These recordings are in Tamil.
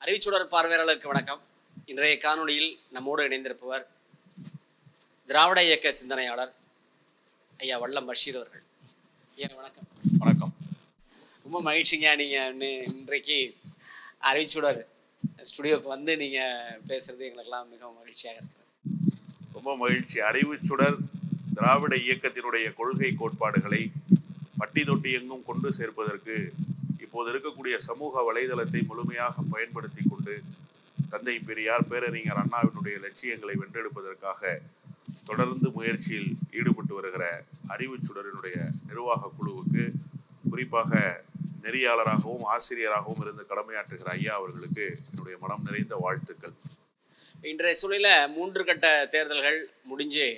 அறிவிச்சுடர் பார்வையாளர்களுக்கு வணக்கம். இன்றைய காணொளியில் நம்மோடு இணைந்திருப்பவர் திராவிட இயக்க சிந்தனையாளர் ஐயா வல்லம் பஷீர் அவர்கள். ஐயா வணக்கம். வணக்கம். ரொம்ப மகிழ்ச்சிங்க. நீங்கள் இன்றைக்கு அறிவிச்சுடர் ஸ்டுடியோவுக்கு வந்து நீங்கள் பேசுகிறது எங்களுக்கெல்லாம் மிகவும் மகிழ்ச்சியாக இருக்கிறது. ரொம்ப மகிழ்ச்சி. அறிவுச்சுடர் திராவிட இயக்கத்தினுடைய கொள்கை கோட்பாடுகளை பட்டி தொட்டி எங்கும் கொண்டு சேர்ப்பதற்கு இப்போது இருக்கக்கூடிய சமூக வலைதளத்தை முழுமையாக பயன்படுத்தி கொண்டு தந்தை பெரியார் பேரறிஞர் அண்ணாவினுடைய லட்சியங்களை வென்றெடுப்பதற்காக தொடர்ந்து முயற்சியில் ஈடுபட்டு வருகிற அறிவுச்சுடரினுடைய நிர்வாக குழுவுக்கு, குறிப்பாக நெறியாளராகவும் ஆசிரியராகவும் இருந்து கடமையாற்றுகிற ஐயா அவர்களுக்கு என்னுடைய மனம் நிறைந்த வாழ்த்துக்கள். இன்றைய சூழலில் 3 கட்ட தேர்தல்கள் முடிஞ்சு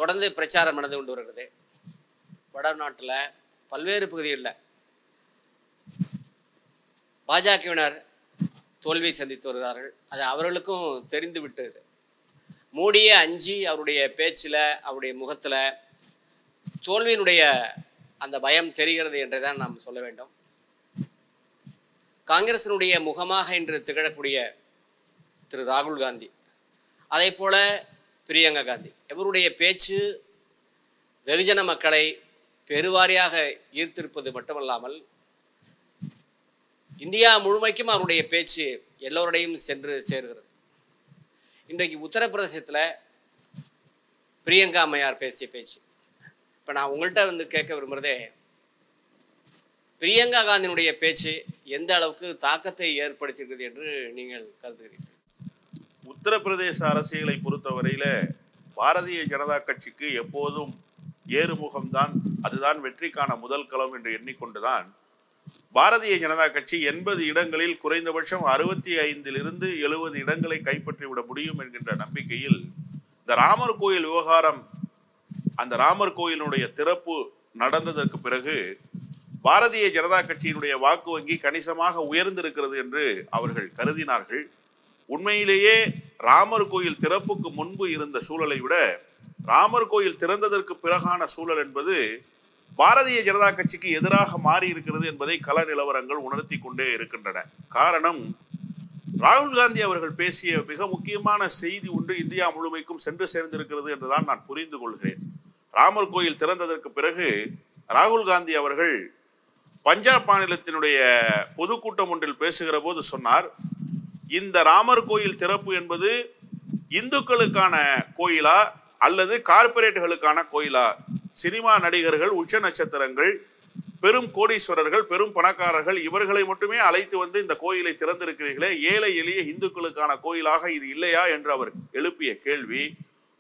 தொடர்ந்து பிரச்சாரம் நடந்து கொண்டு வருகிறது. வடநாட்டில் பல்வேறு பகுதிகளில் பாஜகவினர் தோல்வி சந்தித்து வருகிறார்கள். அது அவர்களுக்கும் தெரிந்து விட்டது. மோடியே அஞ்சி அவருடைய பேச்சில், அவருடைய முகத்தில் தோல்வியினுடைய அந்த பயம் தெரிகிறது என்றுதான் நாம் சொல்ல வேண்டும். காங்கிரசினுடைய முகமாக இன்று திகழக்கூடிய திரு ராகுல் காந்தி, அதே போல பிரியங்கா காந்தி, இவருடைய பேச்சு வெகுஜன மக்களை பெருவாரியாக ஈர்த்திருப்பது மட்டுமல்லாமல் இந்தியா முழுமைக்கும் அவருடைய பேச்சு எல்லோருடையும் சென்று சேர்கிறது. இன்றைக்கு உத்தரப்பிரதேசத்தில் பிரியங்கா அம்மையார் பேசிய பேச்சு, இப்போ நான் உங்கள்கிட்ட வந்து கேட்க விரும்புகிறதே, பிரியங்கா காந்தியினுடைய பேச்சு எந்த அளவுக்கு தாக்கத்தை ஏற்படுத்தியிருக்கிறது என்று நீங்கள் கருதுகிறீர்கள்? உத்தரப்பிரதேச அரசியலை பொறுத்தவரையில பாரதிய ஜனதா கட்சிக்கு எப்போதும் ஏறுமுகம்தான், அதுதான் வெற்றிக்கான முதல் களம் என்று எண்ணிக்கொண்டுதான் பாரதிய ஜனதா கட்சி 80 இடங்களில் குறைந்தபட்சம் 65 70 இடங்களை கைப்பற்றிவிட முடியும் என்கின்ற நம்பிக்கையில் இந்த ராமர் கோயில் விவகாரம், அந்த ராமர் கோயிலுடைய திறப்பு நடந்ததற்கு பிறகு பாரதிய ஜனதா கட்சியினுடைய வாக்கு வங்கி கணிசமாக உயர்ந்திருக்கிறது என்று அவர்கள் கருதினார்கள். உண்மையிலேயே ராமர் கோயில் திறப்புக்கு முன்பு இருந்த சூழலை விட ராமர் கோயில் திறந்ததற்கு பிறகான சூழல் என்பது பாரதிய ஜனதா கட்சிக்கு எதிராக மாறி இருக்கிறது என்பதை கள நிலவரங்கள் உணர்த்தி கொண்டே இருக்கின்றன. காரணம், ராகுல் காந்தி அவர்கள் பேசிய மிக முக்கியமான செய்தி ஒன்று இந்தியா முழுமைக்கும் சென்று சேர்ந்திருக்கிறது என்றுதான் நான் புரிந்து கொள்கிறேன். ராமர் கோயில் திறந்ததற்கு பிறகு ராகுல் காந்தி அவர்கள் பஞ்சாப் மாநிலத்தினுடைய பொதுக்கூட்டம் ஒன்றில் பேசுகிற போது சொன்னார், இந்த ராமர் கோயில் திறப்பு என்பது இந்துக்களுக்கான கோயிலா அல்லது கார்பரேட்டுகளுக்கான கோயிலா? சினிமா நடிகர்கள், உச்ச நட்சத்திரங்கள், பெரும் கோடீஸ்வரர்கள், பெரும் பணக்காரர்கள், இவர்களை மட்டுமே அழைத்து வந்து இந்த கோயிலை திறந்திருக்கிறீர்களே, ஏழை எளிய இந்துக்களுக்கான கோயிலாக இது இல்லையா என்று அவர் எழுப்பிய கேள்வி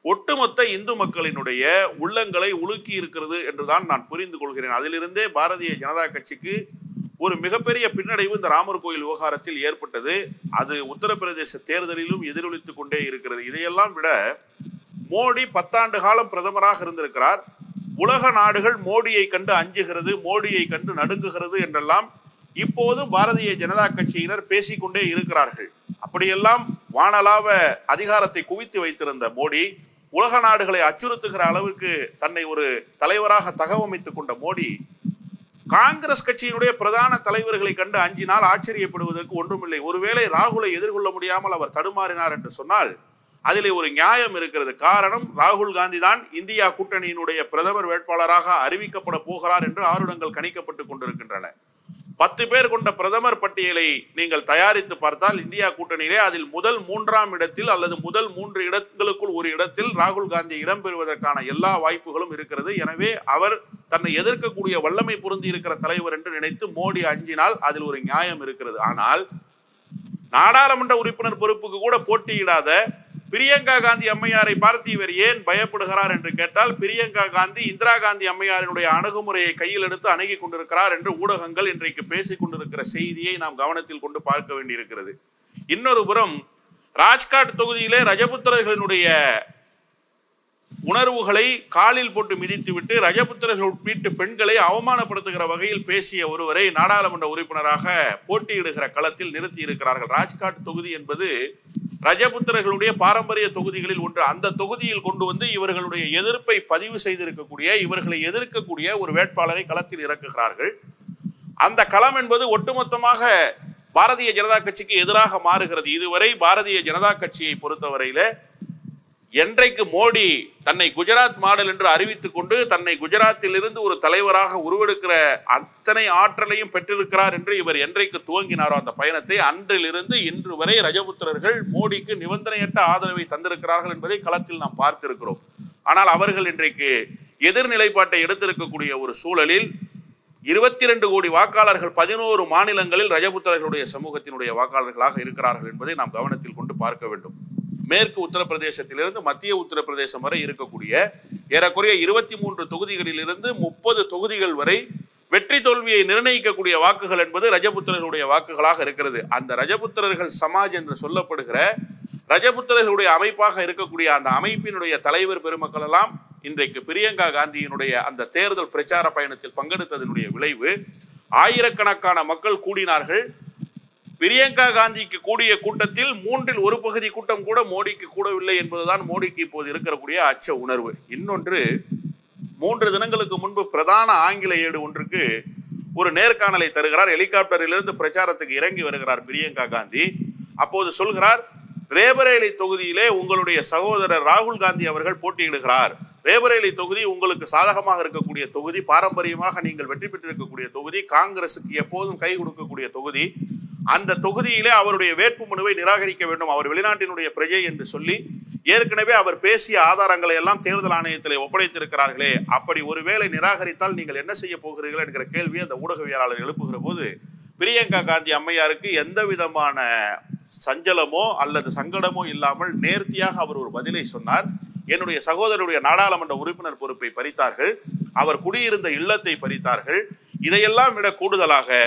ஒட்டுமொத்த இந்து மக்களினுடைய உள்ளங்களை உலுக்கி இருக்கிறது என்றுதான் நான் புரிந்து கொள்கிறேன். அதிலிருந்தே பாரதிய ஜனதா கட்சிக்கு ஒரு மிகப்பெரிய பின்னடைவு இந்த ராமர் கோயில் விவகாரத்தில் ஏற்பட்டது. அது உத்தரப்பிரதேச தேர்தலிலும் எதிரொலித்துக் கொண்டே இருக்கிறது. இதையெல்லாம் விட மோடி 10 ஆண்டு காலம் பிரதமராக இருந்திருக்கிறார். உலக நாடுகள் மோடியை கண்டு அஞ்சுகிறது, மோடியை கண்டு நடுங்குகிறது என்றெல்லாம் இப்போது பாரதிய ஜனதா கட்சியினர் பேசிக்கொண்டே இருக்கிறார்கள். அப்படியெல்லாம் வானளாவ அதிகாரத்தை குவித்து வைத்திருந்த மோடி, உலக நாடுகளை அச்சுறுத்துகிற அளவுக்கு தன்னை ஒரு தலைவராக தகவமைத்துக் கொண்ட மோடி, காங்கிரஸ் கட்சியினுடைய பிரதான தலைவர்களை கண்டு அஞ்சினால் ஆச்சரியப்படுவதற்கு ஒன்றுமில்லை. ஒருவேளை ராகுலை எதிர்கொள்ள முடியாமல் அவர் தடுமாறினார் என்று சொன்னால் அதிலே ஒரு நியாயம் இருக்கிறது. காரணம், ராகுல் காந்தி தான் இந்தியா கூட்டணியினுடைய பிரதமர் வேட்பாளராக அறிவிக்கப்பட போகிறார் என்று ஆருடங்கள் கணிக்கப்பட்டு கொண்டிருக்கின்றன. 10 பேர் கொண்ட பிரதமர் பட்டியலை நீங்கள் தயாரித்து பார்த்தால் இந்தியா கூட்டணியிலே அதில் முதல் 3ஆம் இடத்தில் அல்லது முதல் 3 இடங்களுக்குள் ஒரு இடத்தில் ராகுல் காந்தி இடம்பெறுவதற்கான எல்லா வாய்ப்புகளும் இருக்கிறது. எனவே அவர் தன்னை எதிர்க்கக்கூடிய வல்லமை பொருந்தி இருக்கிற தலைவர் என்று நினைத்து மோடி அஞ்சினால் அதில் ஒரு நியாயம் இருக்கிறது. ஆனால் நாடாளுமன்ற உறுப்பினர் பொறுப்புக்கு கூட போட்டியிடாத பிரியங்கா காந்தி அம்மையாரை பார்த்து இவர் ஏன் பயப்படுகிறார் என்று கேட்டால், பிரியங்கா காந்தி இந்திரா காந்தி அம்மையாரினுடைய அணுகுமுறையை கையில் எடுத்து அணுகி கொண்டிருக்கிறார் என்று ஊடகங்கள் இன்றைக்கு பேசிக் கொண்டிருக்கிற செய்தியை நாம் கவனத்தில் கொண்டு பார்க்க வேண்டியிருக்கிறது. இன்னொரு புறம் ராஜ்காட் தொகுதியிலே ரஜபுத்திரர்களினுடைய உணர்வுகளை காலில் போட்டு மிதித்துவிட்டு ரஜபுத்திரர்கள் வீட்டு பெண்களை அவமானப்படுத்துகிற வகையில் பேசிய ஒருவரை நாடாளுமன்ற உறுப்பினராக போட்டியிடுகிற களத்தில் நிறுத்தி இருக்கிறார்கள். ராஜ்காட் தொகுதி என்பது ரஜபுத்திரர்களுடைய பாரம்பரிய தொகுதிகளில் ஒன்று. அந்த தொகுதியில் கொண்டு வந்து இவர்களுடைய எதிர்ப்பை பதிவு செய்திருக்கக்கூடிய, இவர்களை எதிர்க்கக்கூடிய ஒரு வேட்பாளரை களத்தில் இறக்குகிறார்கள். அந்த களம் என்பது ஒட்டுமொத்தமாக பாரதிய ஜனதா கட்சிக்கு எதிராக மாறுகிறது. இதுவரை பாரதிய ஜனதா கட்சியை பொறுத்தவரையில என்றைக்கு மோடி தன்னை குஜராத் மாடல் என்று அறிவித்துக் கொண்டு தன்னை குஜராத்தில் இருந்து ஒரு தலைவராக உருவெடுக்கிற அத்தனை ஆற்றலையும் பெற்றிருக்கிறார் என்று இவர் என்றைக்கு துவங்கினாரோ அந்த பயணத்தை, அன்றிலிருந்து இன்று வரை ரஜபுத்திரர்கள் மோடிக்கு நிபந்தனையற்ற ஆதரவை தந்திருக்கிறார்கள் என்பதை களத்தில் நாம் பார்த்திருக்கிறோம். ஆனால் அவர்கள் இன்றைக்கு எதிர்நிலைப்பாட்டை எடுத்திருக்கக்கூடிய ஒரு சூழலில் 22 கோடி வாக்காளர்கள் 11 மாநிலங்களில் ரஜபுத்திரர்களுடைய சமூகத்தினுடைய வாக்காளர்களாக இருக்கிறார்கள் என்பதை நாம் கவனத்தில் கொண்டு பார்க்க வேண்டும். மேற்கு உத்தரப்பிரதேசத்திலிருந்து மத்திய உத்தரப்பிரதேசம் வரை இருக்கக்கூடிய ஏறக்குறைய 23 தொகுதிகளில் இருந்து 30 தொகுதிகள் வரை வெற்றி தோல்வியை நிர்ணயிக்கக்கூடிய வாக்குகள் என்பது ரஜபுத்திரர்களுடைய வாக்குகளாக இருக்கிறது. அந்த ரஜபுத்திரர்கள் சமாஜ் என்று சொல்லப்படுகிற ரஜபுத்திரர்களுடைய அமைப்பாக இருக்கக்கூடிய அந்த அமைப்பினுடைய தலைவர் பெருமக்கள் எல்லாம் இன்றைக்கு பிரியங்கா காந்தியினுடைய அந்த தேர்தல் பிரச்சார பயணத்தில் பங்கெடுத்ததனுடைய விளைவு ஆயிரக்கணக்கான மக்கள் கூடினார்கள். பிரியங்கா காந்திக்கு கூடிய கூட்டத்தில் 1/3 பகுதி கூட்டம் கூட மோடிக்கு கூடவில்லை என்பதுதான் மோடிக்கு இப்போது இருக்கக்கூடிய அச்ச உணர்வு. இன்னொன்று, 3 தினங்களுக்கு முன்பு பிரதான ஆங்கில ஏடு ஒன்றுக்கு ஒரு நேர்காணலை தருகிறார். ஹெலிகாப்டரிலிருந்து பிரச்சாரத்துக்கு இறங்கி வருகிறார் பிரியங்கா காந்தி. அப்போது சொல்கிறார், ரேபரேலி தொகுதியிலே உங்களுடைய சகோதரர் ராகுல் காந்தி அவர்கள் போட்டியிடுகிறார். ரேபரேலி தொகுதி உங்களுக்கு சாதகமாக இருக்கக்கூடிய தொகுதி, பாரம்பரியமாக நீங்கள் வெற்றி பெற்றிருக்கக்கூடிய தொகுதி, காங்கிரசுக்கு எப்போதும் கை கொடுக்கக்கூடிய தொகுதி. அந்த தொகுதியிலே அவருடைய வேட்புமனுவை நிராகரிக்க வேண்டும், அவர் வெளிநாட்டினுடைய பிரஜை என்று சொல்லி ஏற்கனவே அவர் பேசிய ஆதாரங்களை எல்லாம் தேர்தல் ஆணையத்தில் ஒப்படைத்திருக்கிறார்களே, அப்படி ஒருவேளை நிராகரித்தால் நீங்கள் என்ன செய்ய போகிறீர்கள் என்கிற கேள்வியை அந்த ஊடகவியலாளர் எழுப்புகிற போது பிரியங்கா காந்தி அம்மையாருக்கு எந்த விதமான சஞ்சலமோ அல்லது சங்கடமோ இல்லாமல் நேர்த்தியாக அவர் ஒரு பதிலை சொன்னார். என்னுடைய சகோதரருடைய நாடாளுமன்ற உறுப்பினர் பொறுப்பை பறித்தார்கள், அவர் குடியிருந்த இல்லத்தை பறித்தார்கள். இதையெல்லாம் விட கூடுதலாக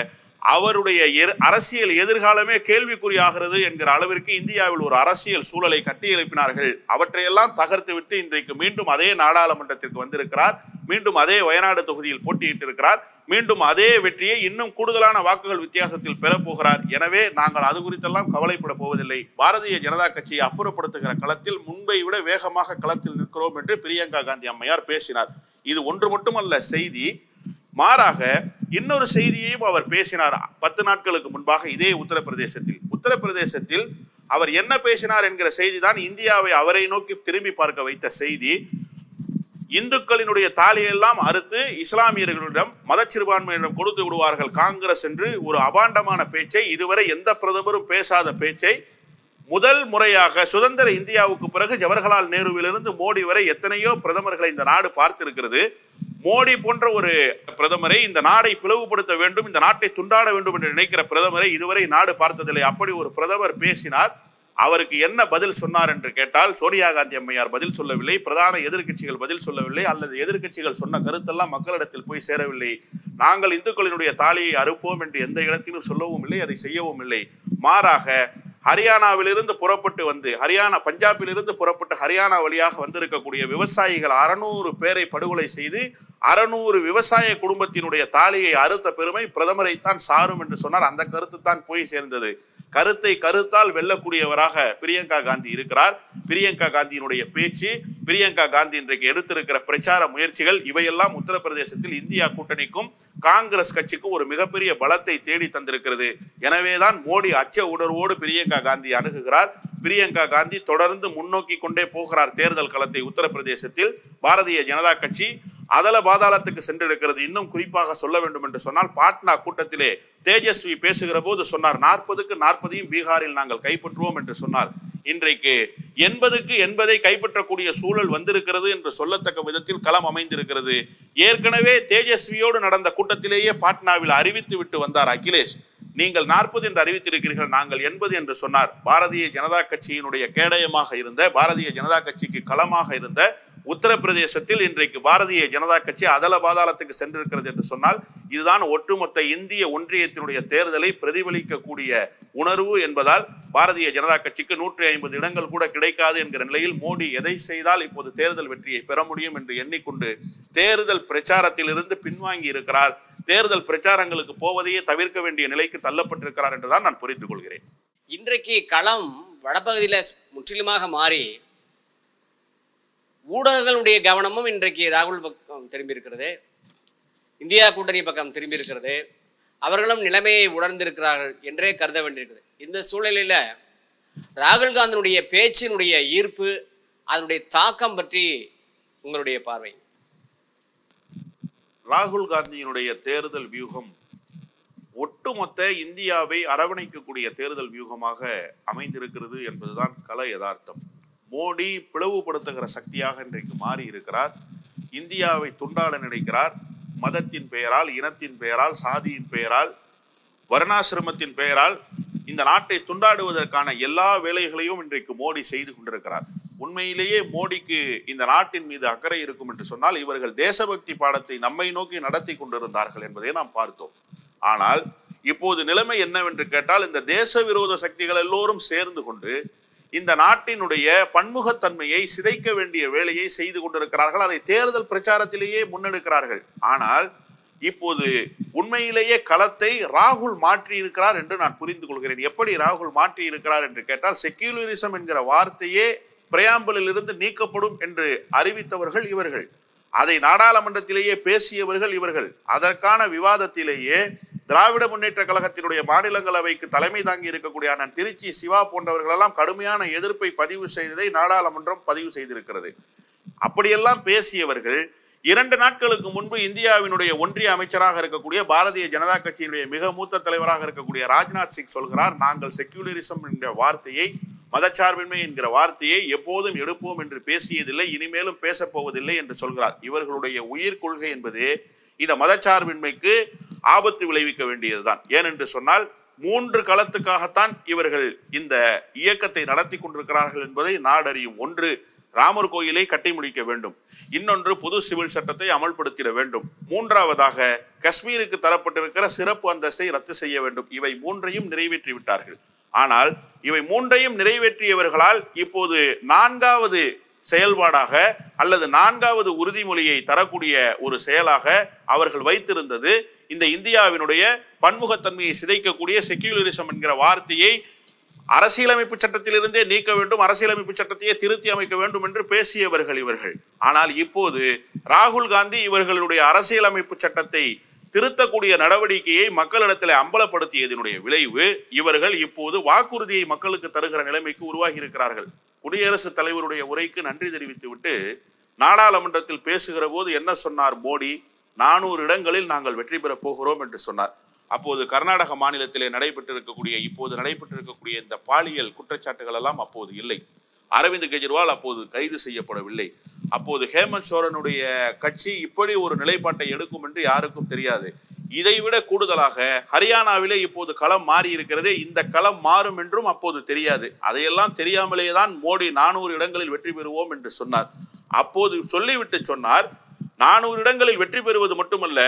அவருடைய அரசியல் எதிர்காலமே கேள்விக்குறியாகிறது என்கிற அளவிற்கு இந்தியாவில் ஒரு அரசியல் சூழலை கட்டி எழுப்பினார்கள். அவற்றையெல்லாம் தகர்த்து விட்டு இன்றைக்கு மீண்டும் அதே நாடாளுமன்றத்திற்கு வந்திருக்கிறார். மீண்டும் அதே வயநாடு தொகுதியில் போட்டியிட்டிருக்கிறார். மீண்டும் அதே வெற்றியை இன்னும் கூடுதலான வாக்குகள் வித்தியாசத்தில் பெறப்போகிறார். எனவே நாங்கள் அது குறித்தெல்லாம் கவலைப்பட போவதில்லை. பாரதிய ஜனதா கட்சியை அப்புறப்படுத்துகிற களத்தில் முன்பை விட வேகமாக களத்தில் நிற்கிறோம் என்று பிரியங்கா காந்தி அம்மையார் பேசினார். இது ஒன்று மட்டுமல்ல செய்தி, மாறாக இன்னொரு செய்தியையும் அவர் பேசினார் 10 நாட்களுக்கு முன்பாக இதே உத்தரப்பிரதேசத்தில் அவர் என்ன பேசினார் என்கிற செய்தி தான் இந்தியாவை அவரை நோக்கி திரும்பி பார்க்க வைத்த செய்தி. இந்துக்களினுடைய தாலியெல்லாம் அறுத்து இஸ்லாமியர்களிடம் மதச்சிறுபான்மையிடம் கொடுத்து விடுவார்கள் காங்கிரஸ் என்று ஒரு அபாண்டமான பேச்சை, இதுவரை எந்த பிரதமரும் பேசாத பேச்சை முதல் முறையாக சுதந்திர இந்தியாவுக்கு பிறகு ஜவஹர்லால் நேருவிலிருந்து மோடி வரை எத்தனையோ பிரதமர்களை இந்த நாடு பார்த்திருக்கிறது. மோடி போன்ற ஒரு பிரதமரை, இந்த நாடை பிளவுபடுத்த வேண்டும், இந்த நாட்டை துண்டாட வேண்டும் என்று நினைக்கிற பிரதமரை இதுவரை நாடு பார்த்ததில்லை. அப்படி ஒரு பிரதமர் பேசினார். அவருக்கு என்ன பதில் சொன்னார் என்று கேட்டால், சோனியா காந்தி அம்மையார் பதில் சொல்லவில்லை, பிரதான எதிர்க்கட்சிகள் பதில் சொல்லவில்லை, அல்லது எதிர்க்கட்சிகள் சொன்ன கருத்தெல்லாம் மக்களிடத்தில் போய் சேரவில்லை. நாங்கள் இந்துக்களினுடைய தாலியை அறுப்போம் என்று எந்த இடத்திலும் சொல்லவும் இல்லை, அதை செய்யவும் இல்லை. மாறாக ஹரியானாவிலிருந்து புறப்பட்டு வந்து பஞ்சாபிலிருந்து புறப்பட்டு ஹரியானா வழியாக வந்திருக்கக்கூடிய விவசாயிகள் 600 பேரை படுகொலை செய்து 600 விவசாய குடும்பத்தினுடைய தாலியை அறுத்த பெருமை பிரதமரைத்தான் சாரும் என்று சொன்னார். அந்த கருத்து தான் போய் சேர்ந்தது. கருத்தை கருத்தால் வெல்லக்கூடியவராக பிரியங்கா காந்தி இருக்கிறார். பிரியங்கா காந்தியினுடைய பேச்சு, பிரியங்கா காந்தி இன்றைக்கு எடுத்திருக்கிற பிரச்சார முயற்சிகள், இவையெல்லாம் உத்தரப்பிரதேசத்தில் இந்தியா கூட்டணிக்கும் காங்கிரஸ் கட்சிக்கும் ஒரு மிகப்பெரிய பலத்தை தேடி தந்திருக்கிறது. எனவேதான் மோடி அச்ச உணர்வோடு பிரியங்கா காந்தி அணுகுகிறார். பிரியங்கா காந்தி தொடர்ந்து முன்னோக்கி கொண்டே போகிறார் தேர்தல் களத்தை. உத்தரப்பிரதேசத்தில் பாரதிய ஜனதா கட்சி அதல பாதாளத்துக்கு சென்றிருக்கிறது. இன்னும் குறிப்பாக சொல்ல வேண்டும் என்று சொன்னால், பாட்னா கூட்டத்திலே தேஜஸ்வி பேசுகிற போது சொன்னார், 40க்கு 40ஐயும் பீகாரில் நாங்கள் கைப்பற்றுவோம் என்று சொன்னார். இன்றைக்கு 80க்கு 80ஐ கைப்பற்றக்கூடிய சூழல் வந்திருக்கிறது என்று சொல்லத்தக்க விதத்தில் களம் அமைந்திருக்கிறது. ஏற்கனவே தேஜஸ்வியோடு நடந்த கூட்டத்திலேயே பாட்னாவில் அறிவித்து விட்டு வந்தார் அகிலேஷ், நீங்கள் 40 என்று அறிவித்திருக்கிறீர்கள், நாங்கள் 80 என்று சொன்னார். பாரதிய ஜனதா கட்சியினுடைய கேடயமாக இருந்த, பாரதிய ஜனதா கட்சிக்கு களமாக இருந்த உத்தரப்பிரதேசத்தில் இன்றைக்கு பாரதிய ஜனதா கட்சி அதல பாதாளத்துக்கு சென்றிருக்கிறது என்று சொன்னால், இதுதான் ஒட்டுமொத்த இந்திய ஒன்றியத்தினுடைய தேர்தலை பிரதிபலிக்கக்கூடிய உணர்வு என்பதால் பாரதிய ஜனதா கட்சிக்கு 150 இடங்கள் கூட கிடைக்காது என்கிற நிலையில் மோடி எதை செய்தால் இப்போது தேர்தல் வெற்றியை பெற முடியும் என்று எண்ணிக்கொண்டு தேர்தல் பிரச்சாரத்தில் இருந்து பின்வாங்கி இருக்கிறார். தேர்தல் பிரச்சாரங்களுக்கு போவதையே தவிர்க்க வேண்டிய நிலைக்கு தள்ளப்பட்டிருக்கிறார் என்றுதான் நான் புரிந்து கொள்கிறேன். இன்றைக்கு களம் வடபகுதியில் முற்றிலுமாக மாறி ஊடகங்களுடைய கவனமும் இன்றைக்கு ராகுல் பக்கம் திரும்பி இருக்கிறது, இந்தியா கூட்டணி பக்கம் திரும்பி இருக்கிறது. அவர்களும் நிலைமையை உணர்ந்திருக்கிறார்கள் என்றே கருத வேண்டியிருக்குது. இந்த சூழ்நிலையில் ராகுல் காந்தியினுடைய பேச்சினுடைய ஈர்ப்பு, அதனுடைய தாக்கம் பற்றி உங்களுடைய பார்வை? ராகுல் காந்தியினுடைய தேர்தல் வியூகம் ஒட்டுமொத்த இந்தியாவை அரவணைக்கக்கூடிய தேர்தல் வியூகமாக அமைந்திருக்கிறது என்பதுதான் கள யதார்த்தம். மோடி பிளவுபடுத்துகிற சக்தியாக இன்றைக்கு மாறி இருக்கிறார். இந்தியாவை துண்டாட நினைக்கிறார். மதத்தின் பெயரால், இனத்தின் பெயரால், சாதியின் பெயரால், வர்ணாசிரமத்தின் பெயரால் இந்த நாட்டை துண்டாடுவதற்கான எல்லா வேலைகளையும் இன்றைக்கு மோடி செய்து கொண்டிருக்கிறார். உண்மையிலேயே மோடிக்கு இந்த நாட்டின் மீது அக்கறை இருக்கும் என்று சொன்னால் இவர்கள் தேசபக்தி பாடத்தை நம்மை நோக்கி நடத்தி கொண்டிருந்தார்கள் என்பதை நாம் பார்த்தோம். ஆனால் இப்போது நிலைமை என்னவென்று கேட்டால், இந்த தேச விரோத சக்திகள் எல்லோரும் சேர்ந்து கொண்டு இந்த நாட்டினுடைய பன்முகத்தன்மையை சிதைக்க வேண்டிய வேலையை செய்து கொண்டிருக்கிறார்கள். அதை தேர்தல் பிரச்சாரத்திலேயே முன்னெடுக்கிறார்கள். ஆனால் இப்போது உண்மையிலேயே களத்தை ராகுல் மாற்றி இருக்கிறார் என்று நான் புரிந்து கொள்கிறேன். எப்படி ராகுல் மாற்றி இருக்கிறார் என்று கேட்டால், செக்யூலரிசம் என்கிற வார்த்தையே பிரையாம்பிளில் இருந்து நீக்கப்படும் என்று அறிவித்தவர்கள் இவர்கள். அதை நாடாளுமன்றத்திலேயே பேசியவர்கள் இவர்கள். அதற்கான விவாதத்திலேயே திராவிட முன்னேற்ற கழகத்தினுடைய மாநிலங்களவைக்கு தலைமை தாங்கி இருக்கக்கூடிய அண்ணன் திருச்சி சிவா போன்றவர்கள் எல்லாம் கடுமையான எதிர்ப்பை பதிவு செய்ததை நாடாளுமன்றம் பதிவு செய்திருக்கிறது. அப்படியெல்லாம் பேசியவர்கள் 2 நாட்களுக்கு முன்பு இந்தியாவினுடைய ஒன்றிய அமைச்சராக இருக்கக்கூடிய பாரதிய ஜனதா கட்சியினுடைய மிக மூத்த தலைவராக இருக்கக்கூடிய ராஜ்நாத் சிங் சொல்கிறார், நாங்கள் செக்யூலரிசம் என்கிற வார்த்தையை, மதச்சார்பின்மை என்கிற வார்த்தையை எப்போதும் எடுப்போம் என்று பேசியதில்லை, இனிமேலும் பேசப்போவதில்லை என்று சொல்கிறார். இவர்களுடைய உயிர் கொள்கை என்பது இந்த மதச்சார்பின்மைக்கு ஆபத்து விளைவிக்க வேண்டியதுதான். ஏனென்று சொன்னால் 3 களத்துக்காகத்தான் இவர்கள் இந்த இயக்கத்தை நடத்தி கொண்டிருக்கிறார்கள் என்பதை நாடறியும். ஒன்று, ராமர் கோயிலை கட்டி முடிக்க வேண்டும். இன்னொன்று, புது சிவில் சட்டத்தை அமல்படுத்திட வேண்டும். 3ஆவதாக காஷ்மீருக்கு தரப்பட்டிருக்கிற சிறப்பு அந்தஸ்தை ரத்து செய்ய வேண்டும். இவை 3ஐயும் நிறைவேற்றி விட்டார்கள். ஆனால் இவை 3ஐயும் நிறைவேற்றியவர்களால் இப்போது 4வது செயல்பாடாக அல்லது 4வது உறுதிமொழியை தரக்கூடிய ஒரு செயலாக அவர்கள் வைத்திருந்தது இந்த இந்தியாவினுடைய பன்முகத்தன்மையை சிதைக்கக்கூடிய செக்யூலரிசம் என்கிற வார்த்தையை அரசியலமைப்பு சட்டத்திலிருந்தே நீக்க வேண்டும், அரசியலமைப்பு சட்டத்தையே திருத்தி அமைக்க வேண்டும் என்று பேசியவர்கள் இவர்கள். ஆனால் இப்போது ராகுல் காந்தி இவர்களுடைய அரசியலமைப்பு சட்டத்தை திருத்தக்கூடிய நடவடிக்கையை மக்களிடத்தில் அம்பலப்படுத்தியதனுடைய விளைவு இவர்கள் இப்போது வாக்குறுதியை மக்களுக்கு தருகிற நிலைமைக்கு உருவாகி இருக்கிறார்கள். குடியரசுத் தலைவருடைய உரைக்கு நன்றி தெரிவித்துவிட்டு நாடாளுமன்றத்தில் பேசுகிற போது என்ன சொன்னார் மோடி? 400 இடங்களில் நாங்கள் வெற்றி பெறப் போகிறோம் என்று சொன்னார். அப்போது கர்நாடக மாநிலத்திலே இப்போது நடைபெற்றிருக்கக்கூடிய இந்த பாலியல் குற்றச்சாட்டுகள் எல்லாம் அப்போது இல்லை. அரவிந்த் கெஜ்ரிவால் அப்போது கைது செய்யப்படவில்லை. அப்போது ஹேமந்த் சோரனுடைய கட்சி இப்படி ஒரு நிலைப்பாட்டை எடுக்கும் என்று யாருக்கும் தெரியாது. இதைவிட கூடுதலாக ஹரியானாவிலே இப்போது களம் மாறி இருக்கிறதே, இந்த களம் மாறும் என்றும் அப்போது தெரியாது. அதையெல்லாம் தெரியாமலே தான் மோடி 400 இடங்களில் வெற்றி பெறுவோம் என்று சொன்னார். அப்போது சொல்லிவிட்டு சொன்னார், 400 இடங்களில் வெற்றி பெறுவது மட்டுமல்ல,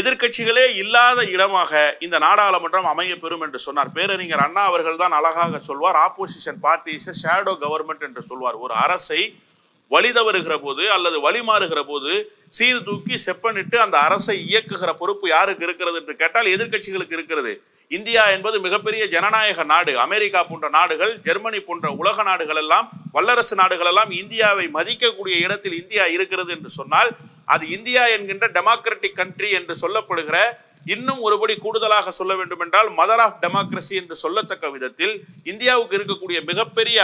எதிர்கட்சிகளே இல்லாத இடமாக இந்த நாடாளுமன்றம் அமைய பெறும் என்று சொன்னார். பேரறிஞர் அண்ணா அவர்கள் தான் அழகாக சொல்வார், opposition party is shadow government என்று சொல்வார். ஒரு அரசை வழிதவறுகிற போது அல்லது வழிமாறுகிற போது சீர்தூக்கி செப்பனிட்டு அந்த அரசை இயக்குகிற பொறுப்பு யாருக்கு இருக்கிறது என்று கேட்டால் எதிர்கட்சிகளுக்கு இருக்கிறது. இந்தியா என்பது மிகப்பெரிய ஜனநாயக நாடு. அமெரிக்கா போன்ற நாடுகள், ஜெர்மனி போன்ற உலக நாடுகள் எல்லாம், வல்லரசு நாடுகள் எல்லாம் இந்தியாவை மதிக்கக்கூடிய இடத்தில் இந்தியா இருக்கிறது என்று சொன்னால் அது இந்தியா என்கின்ற டெமோக்ராட்டிக் கண்ட்ரி என்று சொல்லப்படுகிற, இன்னும் ஒருபடி கூடுதலாக சொல்ல வேண்டும் என்றால் மதர் ஆஃப் டெமோக்ரஸி என்று சொல்லத்தக்க விதத்தில் இந்தியாவுக்கு இருக்கக்கூடிய மிகப்பெரிய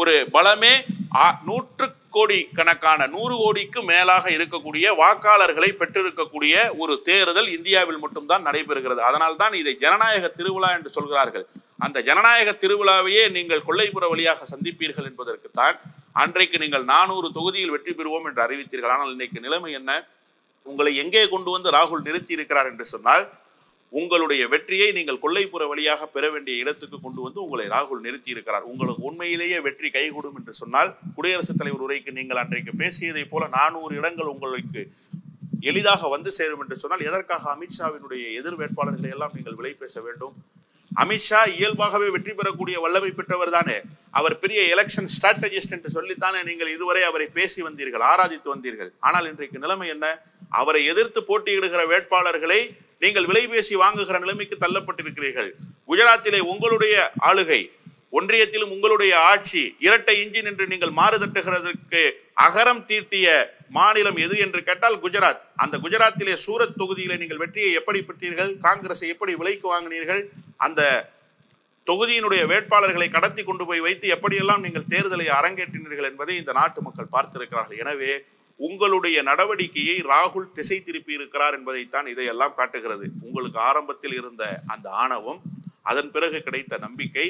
ஒரு பலமே 100 கோடி கணக்கான 100 கோடிக்கு மேலாக இருக்கக்கூடிய வாக்காளர்களை பெற்றிருக்கக்கூடிய ஒரு தேர்தல் இந்தியாவில் மட்டும்தான் நடைபெறுகிறது. அதனால் தான் இதை ஜனநாயக திருவிழா என்று சொல்கிறார்கள். அந்த ஜனநாயக திருவிழாவையே நீங்கள் கொல்லைப்புற வழியாக சந்திப்பீர்கள் என்பதற்குத்தான் அன்றைக்கு நீங்கள் 400 தொகுதியில் வெற்றி பெறுவோம் என்று அறிவித்தீர்கள். ஆனால் இன்னைக்கு நிலைமை என்ன? உங்களை எங்கே கொண்டு வந்து ராகுல் நிறுத்தி இருக்கிறார் என்று சொன்னால், உங்களுடைய வெற்றியை நீங்கள் கொல்லைப்புற வழியாக பெற வேண்டிய இடத்துக்கு கொண்டு வந்து உங்களை ராகுல் நிறுத்தி இருக்கிறார். உங்களுக்கு உண்மையிலேயே வெற்றி கைகூடும் என்று சொன்னால், குடியரசுத் தலைவர் உரைக்கு நீங்கள் அன்றைக்கு பேசியதை போல 400 இடங்கள் உங்களுக்கு எளிதாக வந்து சேரும் என்று சொன்னால், எதற்காக அமித்ஷாவினுடைய எதிர் வேட்பாளர்களை எல்லாம் நீங்கள் விலை பேச வேண்டும்? அமித்ஷா இயல்பாகவே வெற்றி பெறக்கூடிய வல்லமை பெற்றவர் தானே. அவர் பெரிய எலெக்ஷன் ஸ்ட்ராட்டஜிஸ்ட் என்று சொல்லித்தானே நீங்கள் இதுவரை அவரை பேசி வந்தீர்கள், ஆராதித்து வந்தீர்கள். ஆனால் இன்றைக்கு நிலைமை என்ன? அவரை எதிர்த்து போட்டியிடுகிற வேட்பாளர்களை நீங்கள் விலை பேசி வாங்குகிற நிலைமைக்கு தள்ளப்பட்டிருக்கிறீர்கள். குஜராத்திலே உங்களுடைய ஆளுகை, ஒன்றியத்திலும் உங்களுடைய ஆட்சி, இரட்டை இன்ஜின் என்று நீங்கள் மாறு தட்டுகிறதற்கு அகரம் தீட்டிய மாநிலம் எது என்று கேட்டால் குஜராத். அந்த குஜராத்திலே சூரத் தொகுதியிலே நீங்கள் வெற்றியை எப்படி பெற்றீர்கள்? காங்கிரஸை எப்படி விலைக்கு வாங்கினீர்கள்? அந்த தொகுதியினுடைய வேட்பாளர்களை கடத்தி கொண்டு போய் வைத்து எப்படியெல்லாம் நீங்கள் தேர்தலை அரங்கேற்றினீர்கள் என்பதை இந்த நாட்டு மக்கள் பார்த்திருக்கிறார்கள். எனவே உங்களுடைய நடவடிக்கையை ராகுல் திசை திருப்பி இருக்கிறார் என்பதைத்தான் இதையெல்லாம் காட்டுகிறது. உங்களுக்கு ஆரம்பத்தில் இருந்த அந்த ஆணவம், அதன் பிறகு கிடைத்த நம்பிக்கை,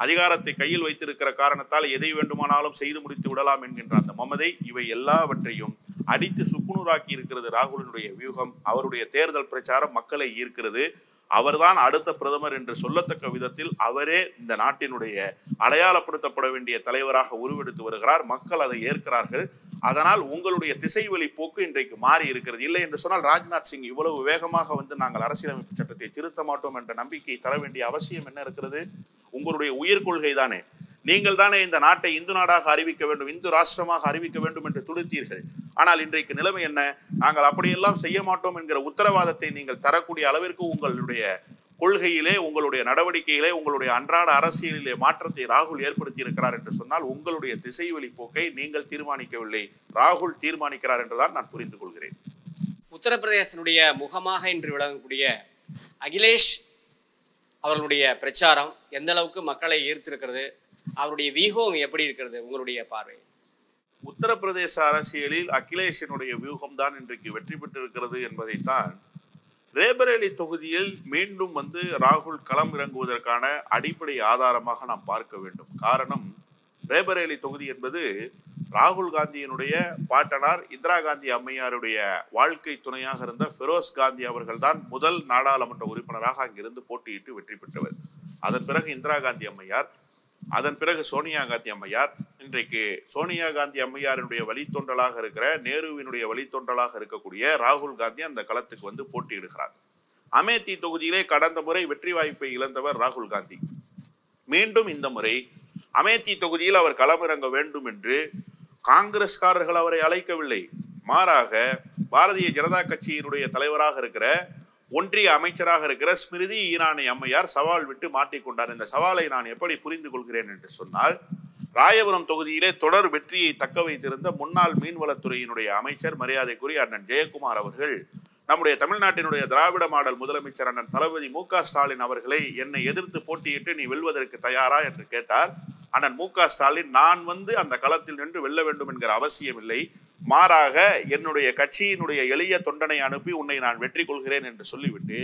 அதிகாரத்தை கையில் வைத்திருக்கிற காரணத்தால் எதை வேண்டுமானாலும் செய்து முடித்து விடலாம் என்கின்ற அந்த மமதை, இவை எல்லாவற்றையும் அடித்து சுக்குநூறாக்கி இருக்கிறது ராகுலினுடைய வியூகம். அவருடைய தேர்தல் பிரச்சாரம் மக்களை ஈர்க்கிறது. அவர்தான் அடுத்த பிரதமர் என்று சொல்லத்தக்க விதத்தில் அவரே இந்த நாட்டினுடைய அடையாளப்படுத்தப்பட வேண்டிய தலைவராக உருவெடுத்து வருகிறார். மக்கள் அதை ஏற்கிறார்கள். அதனால் உங்களுடைய திசைவெளி போக்கு இன்றைக்கு மாறி இருக்கிறது. இல்லை என்று சொன்னால் ராஜ்நாத் சிங் இவ்வளவு வேகமாக நாங்கள் அரசியலமைப்பு சட்டத்தை திருத்த மாட்டோம் என்ற நம்பிக்கை தர வேண்டிய அவசியம் என்ன இருக்கிறது? உங்களுடைய உயிர் கொள்கை தானே. நீங்கள் தானே இந்த நாட்டை இந்து நாடாக அறிவிக்க வேண்டும், இந்து ராஷ்டிரமாக அறிவிக்க வேண்டும் என்று துடித்தீர்கள். ஆனால் இன்றைக்கு நிலைமை என்ன? நாங்கள் அப்படியெல்லாம் செய்ய மாட்டோம் என்கிற உத்தரவாதத்தை நீங்கள் தரக்கூடிய அளவிற்கு உங்களுடைய கொள்கையிலே, உங்களுடைய நடவடிக்கையிலே, உங்களுடைய அன்றாட அரசியலிலே மாற்றத்தை ராகுல் ஏற்படுத்தி இருக்கிறார் என்று சொன்னால் உங்களுடைய திசைவெளி போக்கை நீங்கள் தீர்மானிக்கவில்லை, ராகுல் தீர்மானிக்கிறார் என்றுதான் நான் புரிந்து கொள்கிறேன். உத்தரப்பிரதேசனுடைய முகமாக இன்று விளங்கக்கூடிய அகிலேஷ் அவர்களுடைய பிரச்சாரம் எந்த அளவுக்கு மக்களை ஈர்த்திருக்கிறது? அவருடைய வியூகம் எப்படி இருக்கிறது உங்களுடைய பார்வை? உத்தரப்பிரதேச அரசியலில் அகிலேஷினுடைய வியூகம் தான் இன்றைக்கு வெற்றி பெற்றிருக்கிறது என்பதைத்தான் ரேபரேலி தொகுதியில் மீண்டும் ராகுல் களம் இறங்குவதற்கான அடிப்படை ஆதாரமாக நாம் பார்க்க வேண்டும். காரணம், ரேபரேலி தொகுதி என்பது ராகுல் காந்தியினுடைய பாட்டனார் இந்திரா காந்தி அம்மையாருடைய வாழ்க்கை துணையாக இருந்த ஃபெரோஸ் காந்தி அவர்கள் தான் முதல் நாடாளுமன்ற உறுப்பினராக அங்கிருந்து போட்டியிட்டு வெற்றி பெற்றவர். அதன் பிறகு இந்திரா காந்தி அம்மையார், அதன் பிறகு சோனியா காந்தி அம்மையார். இன்றைக்கு சோனியா காந்தி அம்மையாரினுடைய வழித்தோன்றலாக இருக்கிற, நேருவினுடைய வழித்தோன்றலாக இருக்கக்கூடிய ராகுல் காந்தி அந்த களத்துக்கு போட்டியிடுகிறார். அமேத்தி தொகுதியிலே கடந்த முறை வெற்றி வாய்ப்பை இழந்தவர் ராகுல் காந்தி. மீண்டும் இந்த முறை அமேத்தி தொகுதியில் அவர் களமிறங்க வேண்டும் என்று காங்கிரஸ்காரர்கள் அவரை அழைக்கவில்லை. மாறாக பாரதிய ஜனதா கட்சியினுடைய தலைவராக இருக்கிற, ஒன்றிய அமைச்சராக இருக்கிற ஸ்மிருதி ஈரானி அம்மையார் சவால் விட்டு மாட்டிக்கொண்டார். இந்த சவாலை நான் எப்படி புரிந்து கொள்கிறேன் என்று சொன்னால், ராயபுரம் தொகுதியிலே தொடர் வெற்றியை தக்க வைத்திருந்த முன்னாள் மீன்வளத்துறையினுடைய அமைச்சர் மரியாதைக்குரிய அண்ணன் ஜெயக்குமார் அவர்கள் நம்முடைய தமிழ்நாட்டினுடைய திராவிட மாடல் முதலமைச்சர் அண்ணன் தளபதி மு.க. ஸ்டாலின் அவர்களை என்னை எதிர்த்து போட்டியிட்டு நீ வெல்வதற்கு தயாரா என்று கேட்டார். அண்ணன் மு.க. ஸ்டாலின், நான் அந்த களத்தில் நின்று வெல்ல வேண்டும் என்கிற அவசியம் இல்லை, மாறாக என்னுடைய கட்சியினுடைய எளிய தொண்டனை அனுப்பி உன்னை நான் வெற்றி கொள்கிறேன் என்று சொல்லிவிட்டு,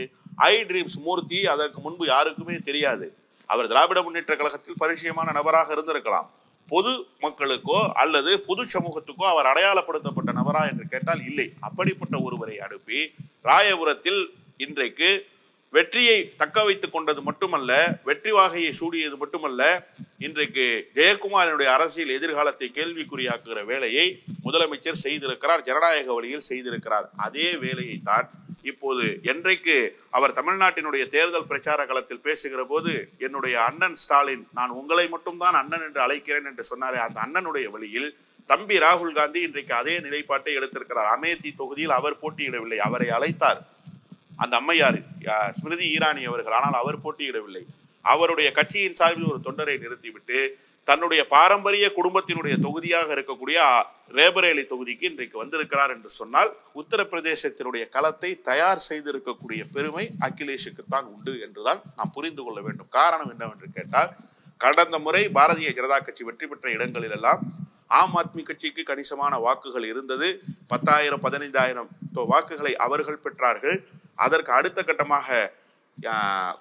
ஐ ட்ரீம்ஸ் மூர்த்தி அதற்கு முன்பு யாருக்குமே தெரியாது, அவர் திராவிட முன்னேற்ற கழகத்தில் பரிச்சயமான நபராக இருந்திருக்கலாம், பொது மக்களுக்கோ அல்லது பொது சமூகத்துக்கோ அவர் அடையாளப்படுத்தப்பட்ட நபரா என்று கேட்டால் இல்லை. அப்படிப்பட்ட ஒருவரை அனுப்பி ராயபுரத்தில் இன்றைக்கு வெற்றியை தக்க வைத்துக் கொண்டது மட்டுமல்ல, வெற்றி வாகையை சூடியது மட்டுமல்ல, இன்றைக்கு ஜெயக்குமாரினுடைய அரசியல் எதிர்காலத்தை கேள்விக்குறியாக்குகிற வேலையை முதலமைச்சர் செய்திருக்கிறார், ஜனநாயக வழியில் செய்திருக்கிறார். அதே வேலையை தான் இப்போது என்றைக்கு அவர் தமிழ்நாட்டினுடைய தேர்தல் பிரச்சார களத்தில் பேசுகிற போது என்னுடைய அண்ணன் ஸ்டாலின், நான் உங்களை மட்டும்தான் அண்ணன் என்று அழைக்கிறேன் என்று சொன்னாரே, அந்த அண்ணனுடைய வழியில் தம்பி ராகுல் காந்தி இன்றைக்கு அதே நிலைப்பாட்டை எடுத்திருக்கிறார். அமேத்தி தொகுதியில் அவர் போட்டியிடவில்லை, அவரை அழைத்தார் அந்த அம்மையார் ஸ்மிருதி ஈரானி அவர்கள், ஆனால் அவர் போட்டியிடவில்லை. அவருடைய கட்சியின் சார்பில் ஒரு தொண்டரை நிறுத்திவிட்டு தன்னுடைய பாரம்பரிய குடும்பத்தினுடைய தொகுதியாக இருக்கக்கூடிய ரேபரேலி தொகுதிக்கு இன்றைக்கு வந்திருக்கிறார் என்று சொன்னால், உத்தரப்பிரதேசத்தினுடைய களத்தை தயார் செய்திருக்கக்கூடிய பெருமை அகிலேஷுக்குத்தான் உண்டு என்றுதான் நாம் புரிந்து கொள்ள வேண்டும். காரணம் என்னவென்று கேட்டால், கடந்த முறை பாரதிய ஜனதா கட்சி வெற்றி பெற்ற இடங்களில் எல்லாம் ஆம் ஆத்மி கட்சிக்கு கணிசமான வாக்குகள் இருந்தது. 10,000 15,000 வாக்குகளை அவர்கள் பெற்றார்கள். அதற்கு அடுத்த கட்டமாக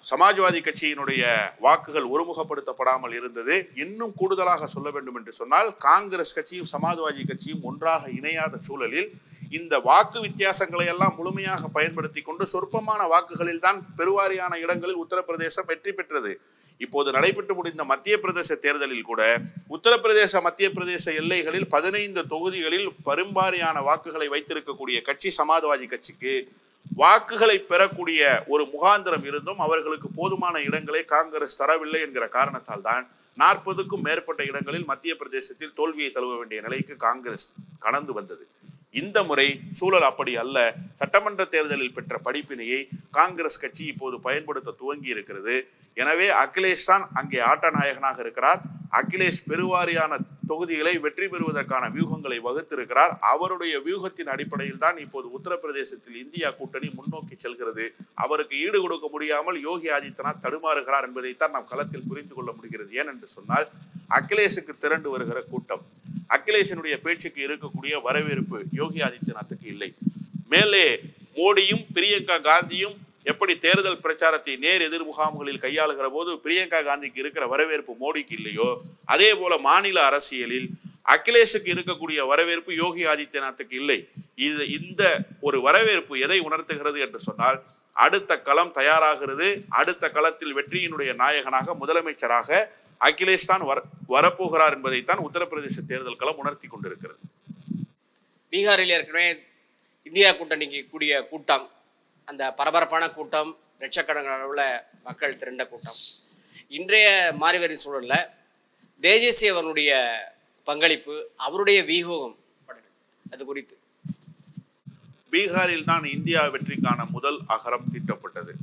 சமாஜ்வாதி கட்சியினுடைய வாக்குகள் ஒருமுகப்படுத்தப்படாமல் இருந்தது. இன்னும் கூடுதலாக சொல்ல வேண்டும் என்று சொன்னால், காங்கிரஸ் கட்சியும் சமாஜ்வாதி கட்சியும் ஒன்றாக இணையாத சூழலில் இந்த வாக்கு வித்தியாசங்களை எல்லாம் முழுமையாக பயன்படுத்தி கொண்டு சொற்பமான வாக்குகளில் தான் பெருவாரியான இடங்களில் உத்தரப்பிரதேசம் வெற்றி பெற்றது. இப்போது நடைபெற்று முடிந்த மத்திய பிரதேச தேர்தலில் கூட உத்தரப்பிரதேச மத்திய பிரதேச எல்லைகளில் 15 தொகுதிகளில் பெரும்பாரியான வாக்குகளை வைத்திருக்கக்கூடிய கட்சி சமாஜ்வாதி கட்சிக்கு வாக்குகளை பெறக்கூடிய ஒரு முகாந்திரம் இருந்தும் அவர்களுக்கு போதுமான இடங்களை காங்கிரஸ் தரவில்லை என்கிற காரணத்தால் தான் 40க்கும் மேற்பட்ட இடங்களில் மத்திய பிரதேசத்தில் தோல்வியை தழுவ வேண்டிய நிலைக்கு காங்கிரஸ் கடந்து வந்தது. இந்த முறை சூழல் அப்படி அல்ல. சட்டமன்ற தேர்தலில் பெற்ற படிப்பினையை காங்கிரஸ் கட்சி இப்போது பயன்படுத்த துவங்கி இருக்கிறது. எனவே அகிலேஷ் தான் அங்கே ஆட்ட நாயகனாக இருக்கிறார். அகிலேஷ் பெருவாரியான தொகுதிகளை வெற்றி பெறுவதற்கான வியூகங்களை வகுத்திருக்கிறார். அவருடைய வியூகத்தின் அடிப்படையில் தான் இப்போது உத்தரப்பிரதேசத்தில் இந்தியா கூட்டணி முன்னோக்கி செல்கிறது. அவருக்கு ஈடு கொடுக்க முடியாமல் யோகி ஆதித்யநாத் தடுமாறுகிறார் என்பதைத்தான் நாம் களத்தில் புரிந்து கொள்ள முடிகிறது. ஏனென்று சொன்னால் அகிலேஷுக்கு திரண்டு வருகிற கூட்டம், அகிலேஷனுடைய பேச்சுக்கு இருக்கக்கூடிய வரவேற்பு யோகி ஆதித்யநாத்துக்கு இல்லை. மேலே மோடியும் பிரியங்கா காந்தியும் எப்படி தேர்தல் பிரச்சாரத்தை நேர் எதிர் முகாம்களில் கையாளுகிற போது பிரியங்கா காந்திக்கு இருக்கிற வரவேற்பு மோடிக்கு இல்லையோ, அதே போல மாநில அரசியலில் அகிலேஷுக்கு இருக்கக்கூடிய வரவேற்பு யோகி ஆதித்யநாத்துக்கு இல்லை. இந்த ஒரு வரவேற்பு எதை உணர்த்துகிறது என்று சொன்னால், அடுத்த களம் தயாராகிறது. அடுத்த களத்தில் வெற்றியினுடைய நாயகனாக முதலமைச்சராக அகிலேஷ் தான் வரப்போகிறார் என்பதைத்தான் உத்தரப்பிரதேச தேர்தல் களம் உணர்த்தி கொண்டிருக்கிறது. பீகாரில் ஏற்கனவே இந்தியா கூட்டணிக்கு கூடிய கூட்டம், அந்த பரபரப்பான கூட்டம், லட்சக்கணக்கான அளவில் மக்கள் திரண்ட கூட்டம். இன்றைய மாறிவரி சூழலில் தேஜஸ்வி அவருடைய பங்களிப்பு, அவருடைய வியூகம் அது குறித்து. பீகாரில் தான் இந்தியா வெற்றிக்கான முதல் அகரம் தீட்டப்பட்டது.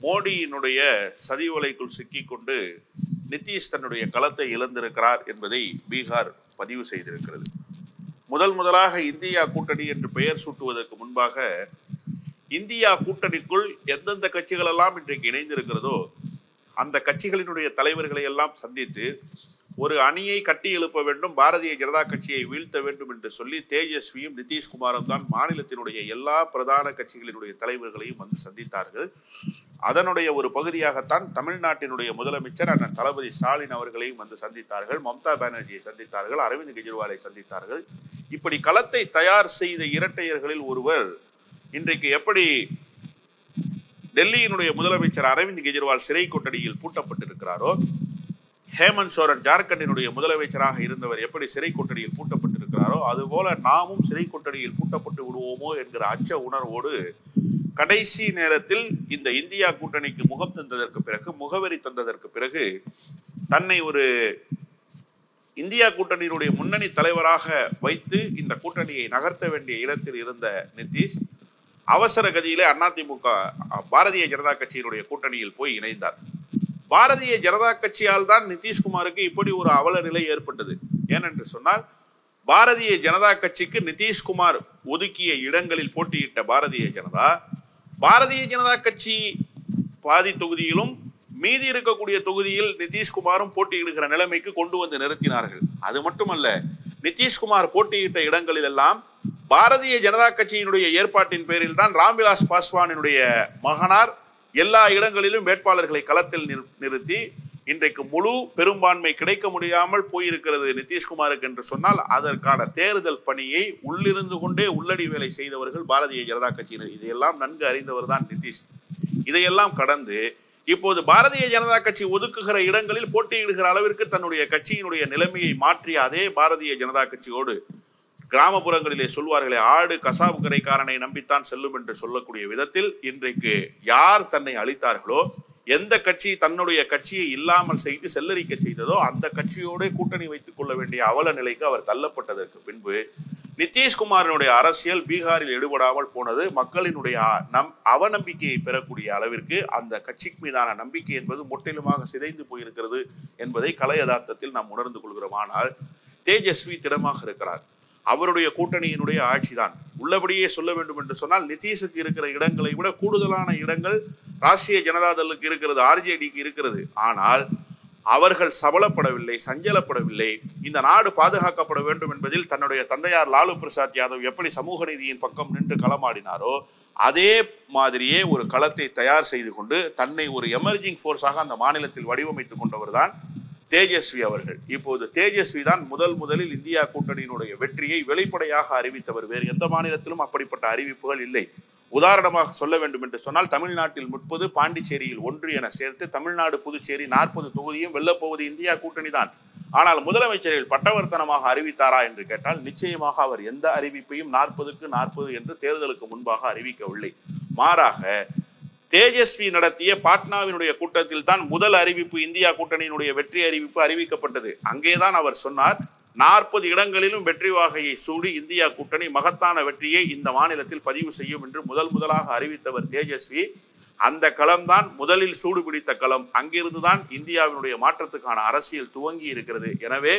மோடியினுடைய சதிவலைக்குள் சிக்கிக்கொண்டு நிதிஷ் தன்னுடைய களத்தை இழந்திருக்கிறார் என்பதை பீகார் பதிவு செய்திருக்கிறது. முதலாக இந்தியா கூட்டணி என்று பெயர் சூட்டுவதற்கு முன்பாக இந்தியா கூட்டணிக்குள் எந்தெந்த கட்சிகள் எல்லாம் இன்றைக்கு இணைந்திருக்கிறதோ அந்த கட்சிகளினுடைய தலைவர்களை எல்லாம் சந்தித்து ஒரு அணியை கட்டி எழுப்ப வேண்டும், பாரதிய ஜனதா கட்சியை வீழ்த்த வேண்டும் என்று சொல்லி தேஜஸ்வியும் நிதிஷ்குமாரும் தான் மாநிலத்தினுடைய எல்லா பிரதான கட்சிகளினுடைய தலைவர்களையும் வந்து சந்தித்தார்கள். அதனுடைய ஒரு பகுதியாகத்தான் தமிழ்நாட்டினுடைய முதலமைச்சர் அண்ணன் தளபதி ஸ்டாலின் அவர்களையும் வந்து சந்தித்தார்கள், மம்தா பானர்ஜியை சந்தித்தார்கள், அரவிந்த் கெஜ்ரிவாலை சந்தித்தார்கள். இப்படி களத்தை தயார் செய்த இரட்டையர்களில் ஒருவர் இன்றைக்கு எப்படி டெல்லியினுடைய முதலமைச்சர் அரவிந்த் கெஜ்ரிவால் சிறை கொட்டடியில் பூட்டப்பட்டிருக்கிறாரோ, ஹேமந்த் சோரன் ஜார்க்கண்டினுடைய முதலமைச்சராக இருந்தவர் எப்படி சிறை கொட்டடியில் பூட்டப்பட்டிருக்கிறாரோ, அதுபோல நாமும் சிறை கொட்டடியில் பூட்டப்பட்டு விடுவோமோ என்கிற அச்ச உணர்வோடு கடைசி நேரத்தில் இந்த இந்தியா கூட்டணிக்கு முகம் தந்ததற்கு பிறகு, முகவரி தந்ததற்கு பிறகு, தன்னை ஒரு இந்தியா கூட்டணியினுடைய முன்னணி தலைவராக வைத்து இந்த கூட்டணியை நகர்த்த வேண்டிய இடத்தில் இருந்த நிதிஷ் அவசர கதியிலே அதிமுக பாரதிய ஜனதா கட்சியினுடைய கூட்டணியில் போய் இணைந்தார். பாரதிய ஜனதா கட்சியால் தான் நிதிஷ்குமாருக்கு இப்படி ஒரு அவல நிலை ஏற்பட்டது. ஏனென்று சொன்னால், பாரதிய ஜனதா கட்சிக்கு நிதிஷ்குமார் ஒதுக்கிய இடங்களில் போட்டியிட்ட பாரதிய ஜனதா கட்சி பாதி தொகுதியிலும் மீதி இருக்கக்கூடிய தொகுதியில் நிதிஷ்குமாரும் போட்டியிடுகிற நிலைமைக்கு கொண்டு வந்து நிறுத்தினார்கள். அது மட்டுமல்ல, நிதிஷ்குமார் போட்டியிட்ட இடங்களில் எல்லாம் பாரதிய ஜனதா கட்சியினுடைய ஏற்பாட்டின் பேரில் தான் ராம்விலாஸ் பாஸ்வானினுடைய மகனார் எல்லா இடங்களிலும் வேட்பாளர்களை களத்தில் நிறுத்தி இன்றைக்கு முழு பெரும்பான்மை கிடைக்க முடியாமல் போயிருக்கிறது நிதிஷ்குமாருக்கு என்று சொன்னால், அதற்கான தேர்தல் பணியை உள்ளிருந்து கொண்டே உள்ளடி வேலை செய்தவர்கள் பாரதிய ஜனதா கட்சியினர். இதையெல்லாம் நன்கு அறிந்தவர் தான் நிதிஷ். இதையெல்லாம் கடந்து இப்போது பாரதிய ஜனதா கட்சி ஒதுக்குகிற இடங்களில் போட்டியிடுகிற அளவிற்கு தன்னுடைய கட்சியினுடைய நிலைமையை மாற்றிய அதே பாரதிய ஜனதா கட்சியோடு, கிராமப்புறங்களிலே சொல்வார்களே, ஆடு கசாப்பு கரைக்காரனை நம்பித்தான் செல்லும் என்று சொல்லக்கூடிய விதத்தில் இன்றைக்கு யார் தன்னை அளித்தார்களோ, எந்த கட்சி தன்னுடைய கட்சியை இல்லாமல் செய்து செல்லரிக்க செய்ததோ அந்த கட்சியோட கூட்டணி வைத்துக் கொள்ள வேண்டிய அவல நிலைக்கு அவர் தள்ளப்பட்டதற்கு பின்பு நிதிஷ்குமாரினுடைய அரசியல் பீகாரில் எடுபடாமல் போனது. மக்களினுடைய அவநம்பிக்கையை பெறக்கூடிய அளவிற்கு அந்த கட்சிக்கு மீதான நம்பிக்கை என்பது முற்றிலுமாக சிதைந்து போயிருக்கிறது என்பதை கலை யதார்த்தத்தில் நாம் உணர்ந்து கொள்கிறோம். ஆனால் தேஜஸ்வி திடமாக இருக்கிறார். அவருடைய கூட்டணியினுடைய ஆட்சிதான். உள்ளபடியே சொல்ல வேண்டும் என்று சொன்னால், நிதிஷுக்கு இருக்கிற இடங்களை விட கூடுதலான இடங்கள் ராஷ்டிரிய ஜனதாதளுக்கு இருக்கிறது, ஆர்ஜேடிக்கு இருக்கிறது. ஆனால் அவர்கள் சபலப்படவில்லை, சஞ்சலப்படவில்லை. இந்த நாடு பாதுகாக்கப்பட வேண்டும் என்பதில் தன்னுடைய தந்தையார் லாலு பிரசாத் யாதவ் எப்படி சமூக நீதியின் பக்கம் நின்று களமாடினாரோ, அதே மாதிரியே ஒரு களத்தை தயார் செய்து கொண்டு தன்னை ஒரு எமர்ஜிங் ஃபோர்ஸாக அந்த மாநிலத்தில் வடிவமைத்துக் கொண்டவர் தான் தேஜஸ்வி அவர்கள். இப்போது தேஜஸ்வி தான் முதலில் இந்தியா கூட்டணியினுடைய வெற்றியை வெளிப்படையாக அறிவித்தவர். வேறு எந்த மாநிலத்திலும் அப்படிப்பட்ட அறிவிப்புகள் இல்லை. உதாரணமாக சொல்ல வேண்டும் என்று சொன்னால், தமிழ்நாட்டில் 30, பாண்டிச்சேரியில் 1 என சேர்த்து தமிழ்நாடு புதுச்சேரி 40 தொகுதியும் வெல்லப்போவது இந்தியா கூட்டணி தான். ஆனால் முதலமைச்சர்கள் பட்டவர்த்தனமாக அறிவித்தாரா என்று கேட்டால், நிச்சயமாக அவர் எந்த அறிவிப்பையும் 40க்கு 40 என்று தேர்தலுக்கு முன்பாக அறிவிக்கவில்லை. மாறாக தேஜஸ்வி நடத்திய பாட்னாவினுடைய கூட்டத்தில் தான் முதல் அறிவிப்பு, இந்தியா கூட்டணியினுடைய வெற்றி அறிவிப்பு அறிவிக்கப்பட்டது. அங்கேதான் அவர் சொன்னார், 40 இடங்களிலும் வெற்றி வாகையை சூடி இந்தியா கூட்டணி மகத்தான வெற்றியை இந்த மாநிலத்தில் பதிவு செய்யும் என்று முதலாக அறிவித்தவர் தேஜஸ்வி. அந்த களம்தான் முதலில் சூடு பிடித்த களம். அங்கிருந்துதான் இந்தியாவினுடைய மாற்றத்துக்கான அரசியல் துவங்கி இருக்கிறது. எனவே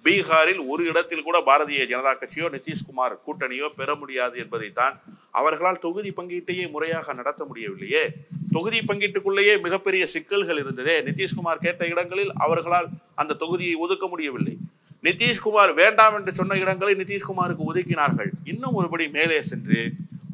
பீகாரில் ஒரு இடத்தில் கூட பாரதிய ஜனதா கட்சியோ நிதிஷ்குமார் கூட்டணியோ பெற முடியாது என்பதைத்தான் அவர்களால் தொகுதி பங்கீட்டையே முறையாக நடத்த முடியவில்லையே. தொகுதி பங்கீட்டுக்குள்ளேயே மிகப்பெரிய சிக்கல்கள் இருந்ததே. நிதிஷ்குமார் கேட்ட இடங்களில் அவர்களால் அந்த தொகுதியை ஒதுக்க முடியவில்லை. நிதிஷ்குமார் வேண்டாம் என்று சொன்ன இடங்களை நிதிஷ்குமாருக்கு ஒதுக்கினார்கள். இன்னும் ஒருபடி மேலே சென்று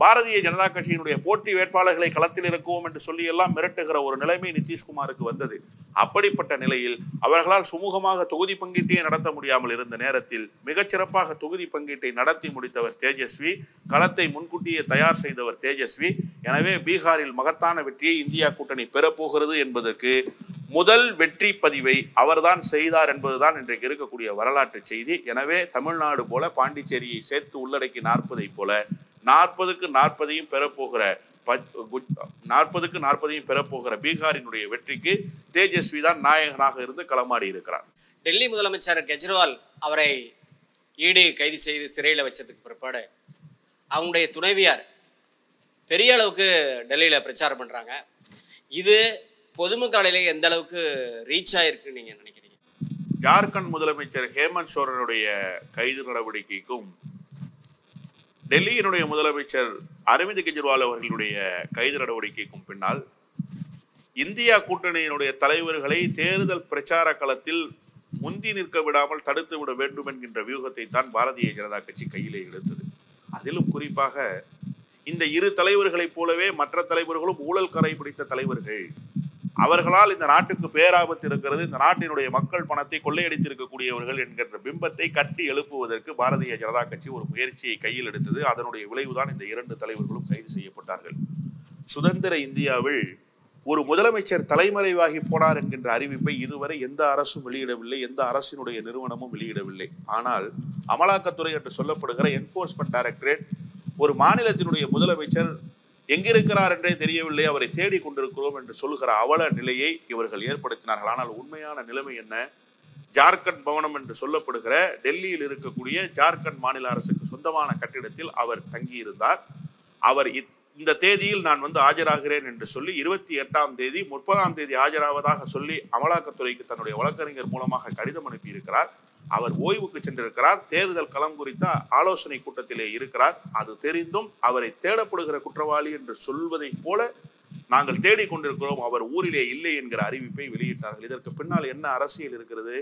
பாரதிய ஜனதா கட்சியினுடைய போட்டி வேட்பாளர்களை களத்தில் இறக்குவோம் என்று சொல்லி எல்லாம் மிரட்டுகிற ஒரு நிலைமை நிதிஷ்குமாருக்கு வந்தது. அப்படிப்பட்ட நிலையில் அவர்களால் சுமூகமாக தொகுதி பங்கீட்டையே நடத்த முடியாமல் இருந்த நேரத்தில் மிகச்சிறப்பாக தொகுதி பங்கீட்டை நடத்தி முடித்தவர் தேஜஸ்வி, களத்தை முன்கூட்டியே தயார் செய்தவர் தேஜஸ்வி. எனவே பீகாரில் மகத்தான வெற்றியை இந்தியா கூட்டணி பெறப்போகிறது என்பதற்கு முதல் வெற்றி பதிவை அவர்தான் செய்தார் என்பதுதான் இன்றைக்கு இருக்கக்கூடிய வரலாற்று செய்தி. எனவே தமிழ்நாடு போல பாண்டிச்சேரியை சேர்த்து உள்ளடக்கி 40 போல 40க்கு 40 பெறப்போகிற 40க்கு 40 பெறப்போகிற பீகாரினுடைய வெற்றிக்கு தேஜஸ்வி தான் நாயகனாக இருந்து களமாடி இருக்கிறார். டெல்லி முதலமைச்சர் கெஜ்ரிவால் அவரை ஈடு கைது செய்து சிறையில் வச்சதுக்கு பிற்பாடு அவங்களுடைய துணைவியார் பெரிய அளவுக்கு டெல்லியில் பிரச்சாரம் பண்ணுறாங்க. இது பொதுமக்களிலே எந்த அளவுக்கு ரீச் ஆயிருக்குன்னு நீங்க நினைக்கிறீங்க? ஜார்க்கண்ட் முதலமைச்சர் ஹேமந்த் சோரனுடைய கைது நடவடிக்கைக்கும் டெல்லியினுடைய முதலமைச்சர் அரவிந்த் கெஜ்ரிவால் அவர்களுடைய கைது நடவடிக்கைக்கும் பின்னால் இந்தியா கூட்டணியினுடைய தலைவர்களை தேர்தல் பிரச்சார களத்தில் முந்தி நிற்க விடாமல் தடுத்து விட வேண்டும் என்கின்ற வியூகத்தை தான் பாரதிய ஜனதா கட்சி கையிலே எடுத்தது. அதிலும் குறிப்பாக இந்த இரு தலைவர்களைப் போலவே மற்ற தலைவர்களும் ஊழல் கரை பிடித்த தலைவர்கள். அவர்களால் இந்த நாட்டுக்கு பேராபத்து இருக்கிறது, இந்த நாட்டினுடைய மக்கள் பணத்தை கொள்ளையடித்திருக்கக்கூடியவர்கள் என்கின்ற பிம்பத்தை கட்டி எழுப்புவதற்கு பாரதிய ஜனதா கட்சி ஒரு முயற்சியை கையில் எடுத்தது. அதனுடைய விளைவுதான் இந்த 2 தலைவர்களும் கைது செய்யப்பட்டார்கள். சுதந்திர இந்தியாவில் ஒரு முதலமைச்சர் தலைமறைவாகி போனார் என்கின்ற அறிவிப்பை இதுவரை எந்த அரசும் வெளியிடவில்லை, எந்த அரசினுடைய நிறுவனமும் வெளியிடவில்லை. ஆனால் அமலாக்கத்துறை என்று சொல்லப்படுகிற என்ஃபோர்ஸ்மெண்ட் டைரக்டரேட் ஒரு மாநிலத்தினுடைய முதலமைச்சர் எங்கிருக்கிறார் என்றே தெரியவில்லை, அவரை தேடிக் கொண்டிருக்கிறோம் என்று சொல்கிற அவல நிலையை இவர்கள் ஏற்படுத்தினார்கள். ஆனால் உண்மையான நிலைமை என்ன? ஜார்க்கண்ட் பவனம் என்று சொல்லப்படுகிற டெல்லியில் இருக்கக்கூடிய ஜார்க்கண்ட் மாநில அரசுக்கு சொந்தமான கட்டிடத்தில் அவர் தங்கியிருந்தார். அவர் இந்த தேதியில் நான் ஆஜராகிறேன் என்று சொல்லி 28ஆம் தேதி 30ஆம் தேதி ஆஜராவதாக சொல்லி அமலாக்கத்துறைக்கு தன்னுடைய வழக்கறிஞர் மூலமாக கடிதம் அனுப்பியிருக்கிறார். அவர் ஓய்வுக்கு சென்றிருக்கிறார். தேர்தல் களம் குறித்த ஆலோசனை கூட்டத்திலே இருக்கிறார். அது தெரிந்தும் அவரை தேடப்படுகிற குற்றவாளி என்று சொல்வதை போல நாங்கள் தேடிக்கொண்டிருக்கிறோம், அவர் ஊரிலே இல்லை என்கிற அறிவிப்பை வெளியிட்டார்கள். இதற்கு பின்னால் என்ன அரசியல் இருக்கிறது?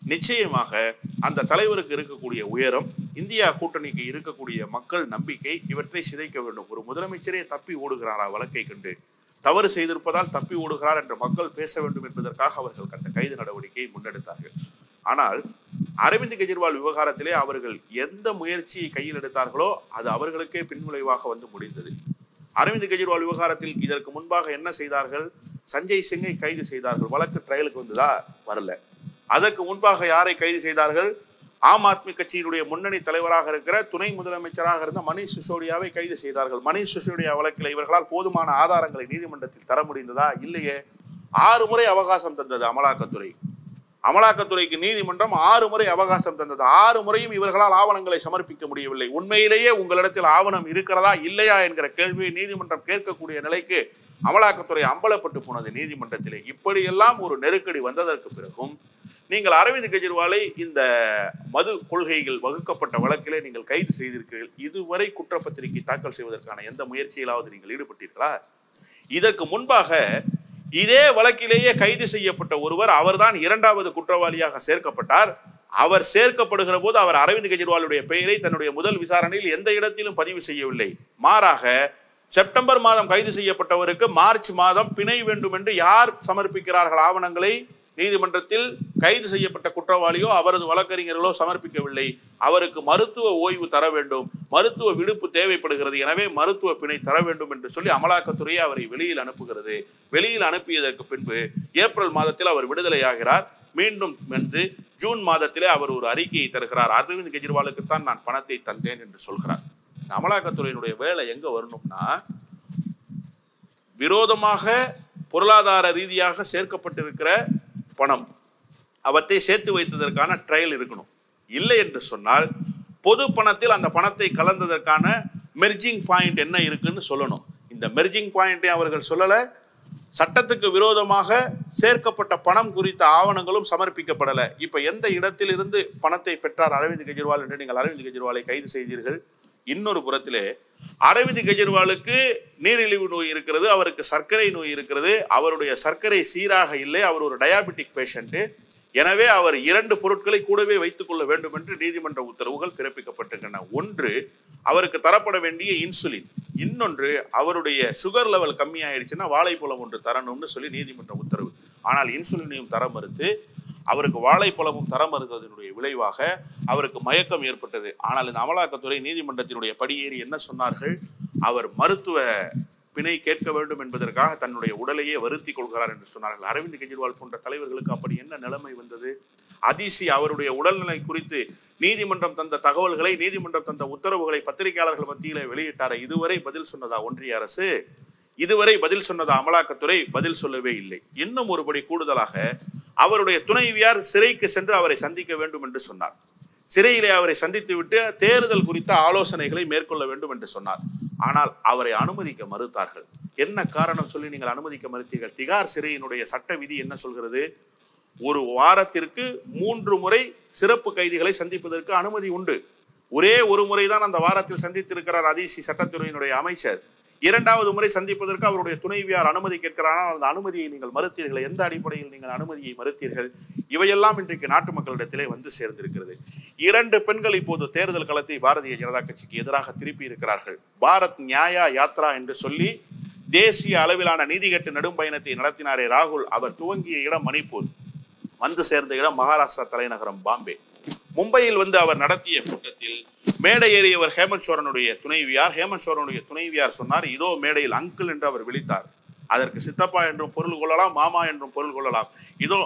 நிச்சயமாக அந்த தலைவருக்கு இருக்கக்கூடிய உயரம், இந்தியா கூட்டணிக்கு இருக்கக்கூடிய மக்கள் நம்பிக்கை, இவற்றை சிதைக்க வேண்டும். ஒரு முதலமைச்சரே தப்பி ஓடுகிறாரா வழக்கை கண்டு? தவறு செய்திருப்பதால் தப்பி ஓடுகிறார் என்று மக்கள் பேச வேண்டும் என்பதற்காக அவர்கள் அந்த கைது நடவடிக்கையை முன்னெடுத்தார்கள். ஆனால் அரவிந்த் கெஜ்ரிவால் விவகாரத்திலே அவர்கள் எந்த முயற்சியை கையில் எடுத்தார்களோ அது அவர்களுக்கே பின்விளைவாக முடிந்தது. அரவிந்த் கெஜ்ரிவால் விவகாரத்தில் இதற்கு முன்பாக என்ன செய்தார்கள்? சஞ்சய் சிங்கை கைது செய்தார்கள். வழக்கு ட்ரையலுக்கு வந்ததா? வரல. அதற்கு முன்பாக யாரை கைது செய்தார்கள்? ஆம் ஆத்மி கட்சியினுடைய முன்னணி தலைவராக இருக்கிற துணை முதலமைச்சராக இருந்த மணீஷ் சிசோடியாவை கைது செய்தார்கள். மணீஷ் சிசோடியா வழக்கில் இவர்களால் போதுமான ஆதாரங்களை நீதிமன்றத்தில் தர முடிந்ததா? இல்லையே. 6 முறை அவகாசம் தந்தது அமலாக்கத்துறை. அமலாக்கத்துறைக்கு நீதிமன்றம் 6 முறை அவகாசம் தந்தது. 6 முறையும் இவர்களால் ஆவணங்களை சமர்ப்பிக்க முடியவில்லை. உண்மையிலேயே உங்களிடத்தில் ஆவணம் இருக்கிறதா இல்லையா என்கிற கேள்வியை நீதிமன்றம் கேட்கக்கூடிய நிலைக்கு அமலாக்கத்துறை அம்பலப்பட்டு போனது நீதிமன்றத்திலே. இப்படியெல்லாம் ஒரு நெருக்கடி வந்ததற்கு பிறகும் நீங்கள் அரவிந்த் கெஜ்ரிவாலை இந்த மது கொள்கைகள் வகுக்கப்பட்ட வழக்கிலே நீங்கள் கைது செய்திருக்கிறீர்கள். இதுவரை குற்றப்பத்திரிகை தாக்கல் செய்வதற்கான எந்த முயற்சியிலாவது நீங்கள் ஈடுபட்டீர்களா? இதற்கு முன்பாக இதே வழக்கிலேயே கைது செய்யப்பட்ட ஒருவர், அவர்தான் 2வது குற்றவாளியாக சேர்க்கப்பட்டார். அவர் சேர்க்கப்படுகிற போது அவர் அரவிந்த் கெஜ்ரிவாலுடைய பெயரை தன்னுடைய முதல் விசாரணையில் எந்த இடத்திலும் பதிவு செய்யவில்லை. மாறாக செப்டம்பர் மாதம் கைது செய்யப்பட்டவருக்கு மார்ச் மாதம் பிணை வேண்டும் என்று யார் சமர்ப்பிக்கிறார்கள் ஆவணங்களை? நீதிமன்றத்தில் கைது செய்யப்பட்ட குற்றவாளியோ அவரது வழக்கறிஞர்களோ சமர்ப்பிக்கவில்லை. அவருக்கு மருத்துவ ஓய்வு தர வேண்டும், மருத்துவ விடுப்பு தேவைப்படுகிறது, எனவே மருத்துவ பிணை தர வேண்டும் என்று சொல்லி அமலாக்கத்துறையை அவரை வெளியில் அனுப்புகிறது. வெளியில் அனுப்பியதற்கு பின்பு ஏப்ரல் மாதத்தில் அவர் விடுதலையாகிறார். மீண்டும் ஜூன் மாதத்திலே அவர் ஒரு அறிக்கையை தருகிறார். அரவிந்த் கெஜ்ரிவாலுக்குத்தான் நான் பணத்தை தந்தேன் என்று சொல்கிறார். அமலாக்கத்துறையினுடைய வேலை எங்க வரணும்னா, விரோதமாக பொருளாதார ரீதியாக சேர்க்கப்பட்டிருக்கிற பணம், அவற்றை சேர்த்து வைத்ததற்கான ட்ரையல் இருக்கணும். இல்லை என்று சொன்னால் பொது பணத்தில் அந்த பணத்தை கலந்ததற்கான மெர்ஜிங் பாயிண்ட் என்ன இருக்குன்னு சொல்லணும். இந்த மெர்ஜிங் பாயிண்டை அவர்கள் சொல்லலை. சட்டத்துக்கு விரோதமாக சேர்க்கப்பட்ட பணம் குறித்த ஆவணங்களும் சமர்ப்பிக்கப்படலை. இப்ப எந்த இடத்திலிருந்து பணத்தை பெற்றார் அரவிந்த் கெஜ்ரிவால் என்று நீங்கள் அரவிந்த் கெஜ்ரிவாலை கைது செய்தீர்கள். இன்னொரு புறத்திலே அரவிந்த் கெஜ்ரிவாலுக்கு நீரிழிவு நோய் இருக்கிறது, அவருக்கு சர்க்கரை நோய் இருக்கிறது, அவருடைய சர்க்கரை சீராக இல்லை, அவர் ஒரு டயாபெட்டிக் பேஷண்ட். எனவே அவர் 2 பொருட்களை கூடவே வைத்துக் கொள்ள வேண்டும் என்று நீதிமன்ற உத்தரவுகள் பிறப்பிக்கப்பட்டிருக்கின்றன. ஒன்று அவருக்கு தரப்பட வேண்டிய இன்சுலின், இன்னொன்று அவருடைய சுகர் லெவல் கம்மியாயிடுச்சுன்னா வாழைப்பழம் ஒன்று தரணும்னு சொல்லி நீதிமன்ற உத்தரவு. ஆனால் இன்சுலினையும் தர மறுத்து அவருக்கு வாழைப்பழமும் தர மறுத்ததனுடைய விளைவாக அவருக்கு மயக்கம் ஏற்பட்டது. ஆனால் இந்த அமலாக்கத்துறை நீதிமன்றத்தினுடைய படியேறி என்ன சொன்னார்கள்? அவர் மருத்துவ பிணை கேட்க வேண்டும் என்பதற்காக தன்னுடைய உடலையே வருத்தி கொள்கிறார் என்று சொன்னார்கள். அரவிந்த் கெஜ்ரிவால் போன்ற தலைவர்களுக்கு அப்படி என்ன நிலைமை வந்தது? அதிசி அவருடைய உடல்நிலை குறித்து நீதிமன்றம் தந்த தகவல்களை, நீதிமன்றம் தந்த உத்தரவுகளை பத்திரிகையாளர்கள் மத்தியிலே வெளியிட்டார. இதுவரை பதில் சொன்னதா ஒன்றிய அரசு? இதுவரை பதில் சொன்னதா அமலாக்கத்துறை? பதில் சொல்லவே இல்லை. இன்னும் ஒருபடி கூடுதலாக அவருடைய துணைவியார் சிறைக்கு சென்று அவரை சந்திக்க வேண்டும் என்று சொன்னார். சிறையிலே அவரை சந்தித்து விட்டு தேர்தல் குறித்த ஆலோசனைகளை மேற்கொள்ள வேண்டும் என்று சொன்னார். ஆனால் அவரை அனுமதிக்க மறுத்தார்கள். என்ன காரணம் சொல்லி நீங்கள் அனுமதிக்க மறுத்தீர்கள்? திகார் சிறையினுடைய சட்ட விதி என்ன சொல்கிறது? ஒரு வாரத்திற்கு 3 முறை சிறப்பு கைதிகளை சந்திப்பதற்கு அனுமதி உண்டு. ஒரே ஒரு முறைதான் அந்த வாரத்தில் சந்தித்திருக்கிறார் அதிசி சட்டத்துறையினுடைய அமைச்சர். 2வது முறை சந்திப்பதற்கு அவருடைய துணைவியார் அனுமதி கேட்கிறார். அந்த அனுமதியை நீங்கள் மறுத்தீர்கள். எந்த அடிப்படையில் நீங்கள் அனுமதியை மறுத்தீர்கள்? இவையெல்லாம் இன்றைக்கு நாட்டு மக்களிடத்திலே வந்து சேர்ந்திருக்கிறது. 2 பெண்கள் இப்போது தேர்தல் களத்தை பாரதிய ஜனதா கட்சிக்கு எதிராக திருப்பி இருக்கிறார்கள். பாரத் நியாயா யாத்ரா என்று சொல்லி தேசிய அளவிலான நீதிகட்டு நெடும் பயணத்தை நடத்தினாரே ராகுல், அவர் துவங்கிய இடம் மணிப்பூர், வந்து சேர்ந்த இடம் மகாராஷ்டிரா தலைநகரம் பாம்பே. மும்பையில் வந்து அவர் நடத்திய கூட்டத்தில் மேடை ஏறியவர் ஹேமந்த் சோரனுடைய துணைவியார். ஹேமந்த் சோரனுடைய துணைவியார் சொன்னார், இதோ மேடையில் அங்கிள் என்று அவர் விழித்தார். அதற்கு சித்தப்பா என்றும் பொருள் கொள்ளலாம், மாமா என்றும் பொருள் கொள்ளலாம். இதோ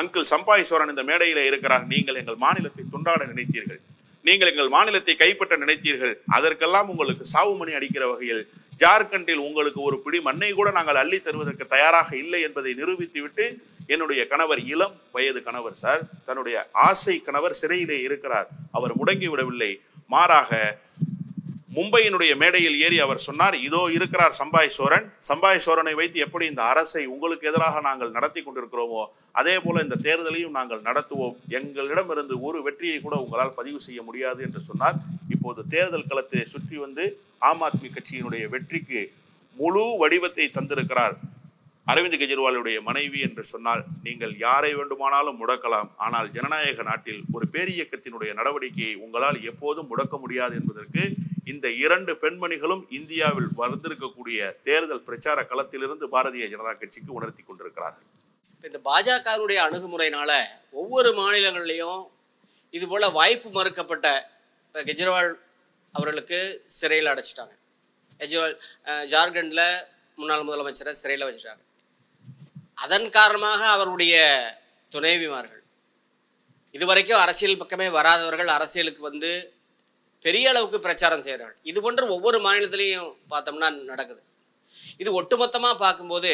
அங்கிள் சம்பாய் சோரன் இந்த மேடையில இருக்கிறார். நீங்கள் எங்கள் மாநிலத்தை துண்டாட நினைத்தீர்கள், நீங்கள் எங்கள் மாநிலத்தை கைப்பற்ற நினைத்தீர்கள். அதற்கெல்லாம் உங்களுக்கு சாவுமணி அடிக்கிற வகையில் ஜார்க்கண்டில் உங்களுக்கு ஒரு பிடி மண்ணை கூட நாங்கள் அள்ளி தருவதற்கு தயாராக இல்லை என்பதை நிரூபித்து விட்டு, என்னுடைய கணவர் இளம் வயது கணவர் சார், தன்னுடைய ஆசை கணவர் சிறையிலே இருக்கிறார், அவர் முடங்கி விடவில்லை. மாறாக மும்பையினுடைய மேடையில் ஏறி அவர் சொன்னார், இதோ இருக்கிறார் சம்பாய் சோரன். சம்பாய் சோரனை வைத்து எப்படி இந்த அரசை உங்களுக்கு எதிராக நாங்கள் நடத்தி கொண்டிருக்கிறோமோ அதே போல இந்த தேர்தலையும் நாங்கள் நடத்துவோம். எங்களிடமிருந்து ஒரு வெற்றியை கூட உங்களால் பதிவு செய்ய முடியாது என்று சொன்னார். இப்போது தேர்தல் களத்தை சுற்றி வந்து ஆம் ஆத்மி கட்சியினுடைய வெற்றிக்கு முழு வடிவத்தை தந்திருக்கிறார் அரவிந்த் கெஜ்ரிவாலுடைய மனைவி என்று சொன்னால் நீங்கள் யாரை வேண்டுமானாலும் முடக்கலாம். ஆனால் ஜனநாயக நாட்டில் ஒரு பேரியக்கத்தினுடைய நடவடிக்கையை உங்களால் எப்போதும் முடக்க முடியாது என்பதற்கு இந்த 2 பெண்மணிகளும் இந்தியாவில் வந்திருக்கக்கூடிய தேர்தல் பிரச்சார களத்திலிருந்து பாரதிய ஜனதா கட்சிக்கு உணர்த்தி கொண்டிருக்கிறார்கள். இந்த பாஜகவுடைய அணுகுமுறையினால ஒவ்வொரு மாநிலங்களிலையும் இது போல வாய்ப்பு மறுக்கப்பட்ட இப்போ கெஜ்ரிவால் அவர்களுக்கு சிறையில் அடைச்சிட்டாங்க. கெஜ்ரிவால் ஜார்க்கண்டில் முன்னாள் முதலமைச்சரை சிறையில் வச்சுட்டாங்க. அதன் காரணமாக அவருடைய துணைவிமார்கள், இதுவரைக்கும் அரசியல் பக்கமே வராதவர்கள் அரசியலுக்கு வந்து பெரிய அளவுக்கு பிரச்சாரம் செய்கிறார்கள். இது போன்ற ஒவ்வொரு மாநிலத்திலையும் பார்த்தோம்னா நடக்குது. இது ஒட்டுமொத்தமாக பார்க்கும்போது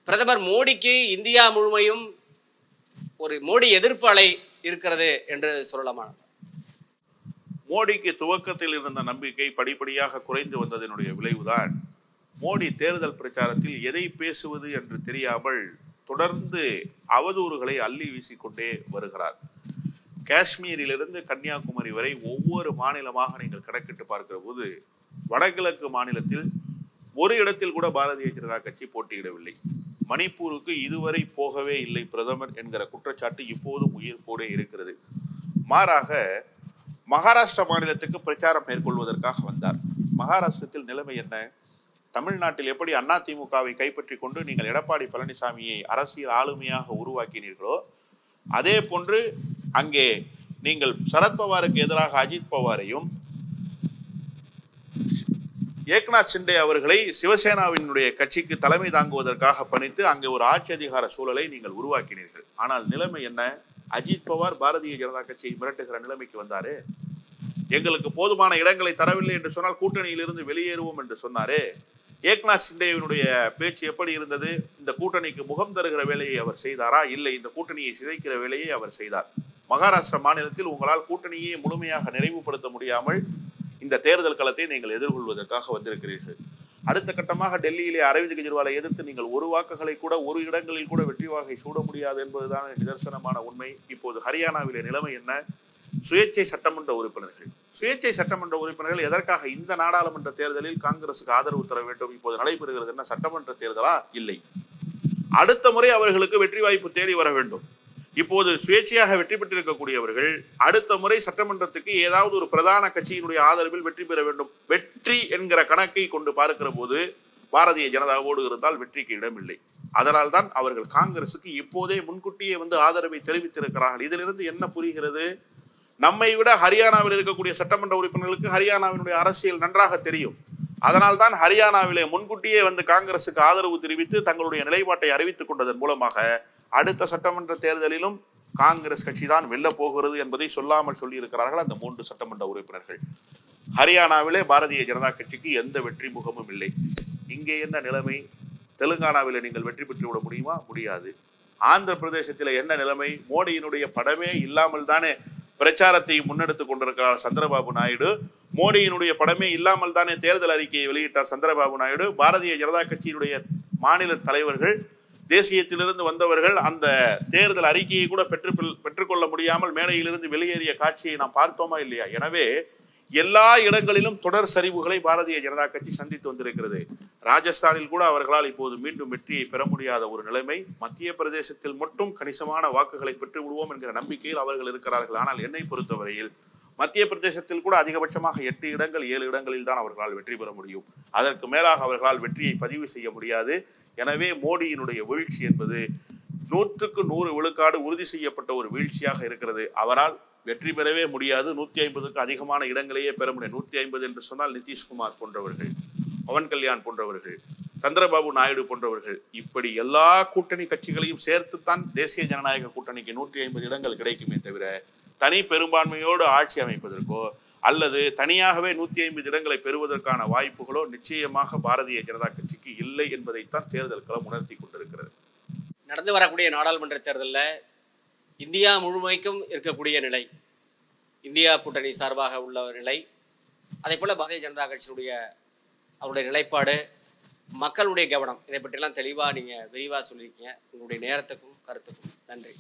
பிரதமர் மோடிக்கு இந்தியா முழுமையும் ஒரு மோடி எதிர்ப்பு அலை இருக்கிறது என்று சொல்லலாமா? மோடிக்கு துவக்கத்தில் இருந்த நம்பிக்கை படிப்படியாக குறைந்து வந்ததனுடைய விளைவுதான் மோடி தேர்தல் பிரச்சாரத்தில் எதை பேசுவது என்று தெரியாமல் தொடர்ந்து அவதூறுகளை அள்ளி வீசிக்கொண்டே வருகிறார். காஷ்மீரிலிருந்து கன்னியாகுமரி வரை ஒவ்வொரு மாநிலமாக நீங்கள் கணக்கிட்டு பார்க்கிற போது வடகிழக்கு மாநிலத்தில் ஒரு இடத்தில் கூட பாரதிய ஜனதா கட்சி போட்டியிடவில்லை. மணிப்பூருக்கு இதுவரை போகவே இல்லை பிரதமர் என்கிற குற்றச்சாட்டு இப்போதும் உயிர்ப்போடு இருக்கிறது. மாறாக மகாராஷ்டிரா மாநிலத்துக்கு பிரச்சாரம் மேற்கொள்வதற்காக வந்தார். மகாராஷ்டிரத்தில் நிலைமை என்ன? தமிழ்நாட்டில் எப்படி அதிமுகவை கைப்பற்றி கொண்டு நீங்கள் எடப்பாடி பழனிசாமியை அரசியல் ஆளுமையாக உருவாக்கினீர்களோ அதே போன்று அங்கே நீங்கள் சரத்பவாருக்கு எதிராக அஜித் பவாரையும் ஏக்நாத் சிண்டே அவர்களை சிவசேனாவினுடைய கட்சிக்கு தலைமை தாங்குவதற்காக பணித்து அங்கே ஒரு ஆட்சி அதிகார சூழலை நீங்கள் உருவாக்கினீர்கள். ஆனால் நிலைமை என்ன? அஜித் பவார் பாரதிய ஜனதா கட்சியை மிரட்டுகிற நிலைமைக்கு வந்தாரே. எங்களுக்கு போதுமான இடங்களை தரவில்லை என்று சொன்னால் கூட்டணியிலிருந்து வெளியேறுவோம் என்று சொன்னாரே. ஏக்நாத் சிண்டேவினுடைய பேச்சு எப்படி இருந்தது? இந்த கூட்டணிக்கு முகம் தருகிற வேலையை அவர் செய்தாரா? இல்லை, இந்த கூட்டணியை சிதைக்கிற வேலையை அவர் செய்தார். மகாராஷ்டிரா மாநிலத்தில் உங்களால் கூட்டணியை முழுமையாக நிறைவுபடுத்த முடியாமல் இந்த தேர்தல் களத்தை நீங்கள் எதிர்கொள்வதற்காக வந்திருக்கிறீர்கள். அடுத்த கட்டமாக டெல்லியிலே அரவிந்த் கெஜ்ரிவாலை எதிர்த்து நீங்கள் ஒரு வாக்குகளை கூட ஒரு இடங்களில் கூட வெற்றி வாகை சூட முடியாது என்பதுதான் நிதர்சனமான உண்மை. இப்போது ஹரியானாவிலே நிலைமை என்ன? சுயேட்சை சட்டமன்ற உறுப்பினர்கள் எதற்காக இந்த நாடாளுமன்ற தேர்தலில் காங்கிரசுக்கு ஆதரவு தர வேண்டும்? இப்போது நடைபெறுகிறது என்ன சட்டமன்ற தேர்தலா? இல்லை. அடுத்த முறை அவர்களுக்கு வெற்றி வாய்ப்பு தேடி வர வேண்டும். இப்போது சுயேட்சையாக வெற்றி பெற்றிருக்கக்கூடியவர்கள் அடுத்த முறை சட்டமன்றத்துக்கு ஏதாவது ஒரு பிரதான கட்சியினுடைய ஆதரவில் வெற்றி பெற வேண்டும். வெற்றி என்கிற கணக்கை கொண்டு பார்க்கிற போது பாரதிய ஜனதாவோடு இருந்தால் வெற்றிக்கு இடமில்லை. அதனால் தான் அவர்கள் காங்கிரசுக்கு இப்போதே முன்கூட்டியே ஆதரவை தெரிவித்திருக்கிறார்கள். இதிலிருந்து என்ன புரிகிறது? நம்மை விட ஹரியானாவில் இருக்கக்கூடிய சட்டமன்ற உறுப்பினர்களுக்கு ஹரியானாவினுடைய அரசியல் நன்றாக தெரியும். அதனால் தான் ஹரியானாவிலே முன்கூட்டியே காங்கிரசுக்கு ஆதரவு தெரிவித்து தங்களுடைய நிலைப்பாட்டை அறிவித்துக் கொண்டதன் மூலமாக அடுத்த சட்டமன்ற தேர்தலிலும் காங்கிரஸ் கட்சி தான் வெல்ல போகிறது என்பதை சொல்லாமல் சொல்லியிருக்கிறார்கள் அந்த 3 சட்டமன்ற உறுப்பினர்கள். ஹரியானாவிலே பாரதிய ஜனதா கட்சிக்கு எந்த வெற்றி முகமும் இல்லை. இங்கே என்ன நிலைமை? தெலுங்கானாவிலே நீங்கள் வெற்றி பெற்று விட முடியுமா? முடியாது. ஆந்திர பிரதேசத்தில் என்ன நிலைமை? மோடியினுடைய படமே இல்லாமல் தானே பிரச்சாரத்தை முன்னெடுத்துக் கொண்டிருக்கிறார் சந்திரபாபு நாயுடு. மோடியினுடைய படமே இல்லாமல் தானே தேர்தல் அறிக்கையை வெளியிட்டார் சந்திரபாபு நாயுடு. பாரதிய ஜனதா கட்சியினுடைய மாநில தலைவர்கள், தேசியத்திலிருந்து வந்தவர்கள் அந்த தேர்தல் அறிக்கையை கூட பெற்றுக்கொள்ள முடியாமல் மேடையிலிருந்து வெளியேறிய காட்சியை நாம் பார்த்தோமா இல்லையா? எனவே எல்லா இடங்களிலும் தொடர் சரிவுகளை பாரதிய ஜனதா கட்சி சந்தித்து வந்திருக்கிறது. ராஜஸ்தானில் கூட அவர்களால் இப்போது மீண்டும் வெற்றியை பெற முடியாத ஒரு நிலைமை. மத்திய பிரதேசத்தில் மட்டும் கணிசமான வாக்குகளை பெற்று விடுவோம் என்கிற நம்பிக்கையில் அவர்கள் இருக்கிறார்கள். ஆனால் என்னை பொறுத்தவரையில் மத்திய பிரதேசத்தில் கூட அதிகபட்சமாக 8 இடங்கள் 7 இடங்களில் தான் அவர்களால் வெற்றி பெற முடியும். அதற்கு மேலாக அவர்களால் வெற்றியை பதிவு செய்ய முடியாது. எனவே மோடியினுடைய வீழ்ச்சி என்பது 100க்கு 100 விழுக்காடு உறுதி செய்யப்பட்ட ஒரு வீழ்ச்சியாக இருக்கிறது. அவரால் வெற்றி பெறவே முடியாது. 150க்கு அதிகமான இடங்களையே பெற முடியும். 150 என்று சொன்னால் நிதிஷ்குமார் போன்றவர்கள், பவன் கல்யாண் போன்றவர்கள், சந்திரபாபு நாயுடு போன்றவர்கள், இப்படி எல்லா கூட்டணி கட்சிகளையும் சேர்த்துத்தான் தேசிய ஜனநாயக கூட்டணிக்கு 150 இடங்கள் கிடைக்குமே தவிர தனி பெரும்பான்மையோடு ஆட்சி அமைப்பதற்கோ அல்லது தனியாகவே 150 இடங்களை பெறுவதற்கான வாய்ப்புகளோ நிச்சயமாக பாரதிய ஜனதா கட்சிக்கு இல்லை என்பதைத்தான் தேர்தல் களம் உணர்த்தி கொண்டிருக்கிறது. நடந்து வரக்கூடிய நாடாளுமன்ற தேர்தலில் இந்தியா முழுமைக்கும் இருக்கக்கூடிய நிலை, இந்தியா கூட்டணி சார்பாக உள்ள நிலை, அதே போல் பாரதிய ஜனதா கட்சியினுடைய அவருடைய நிலைப்பாடு, மக்களுடைய கவனம், இதை பற்றியெல்லாம் தெளிவாக நீங்கள் விரிவாக சொல்லியிருக்கீங்க. உங்களுடைய நேரத்துக்கும் கருத்துக்கும் நன்றி.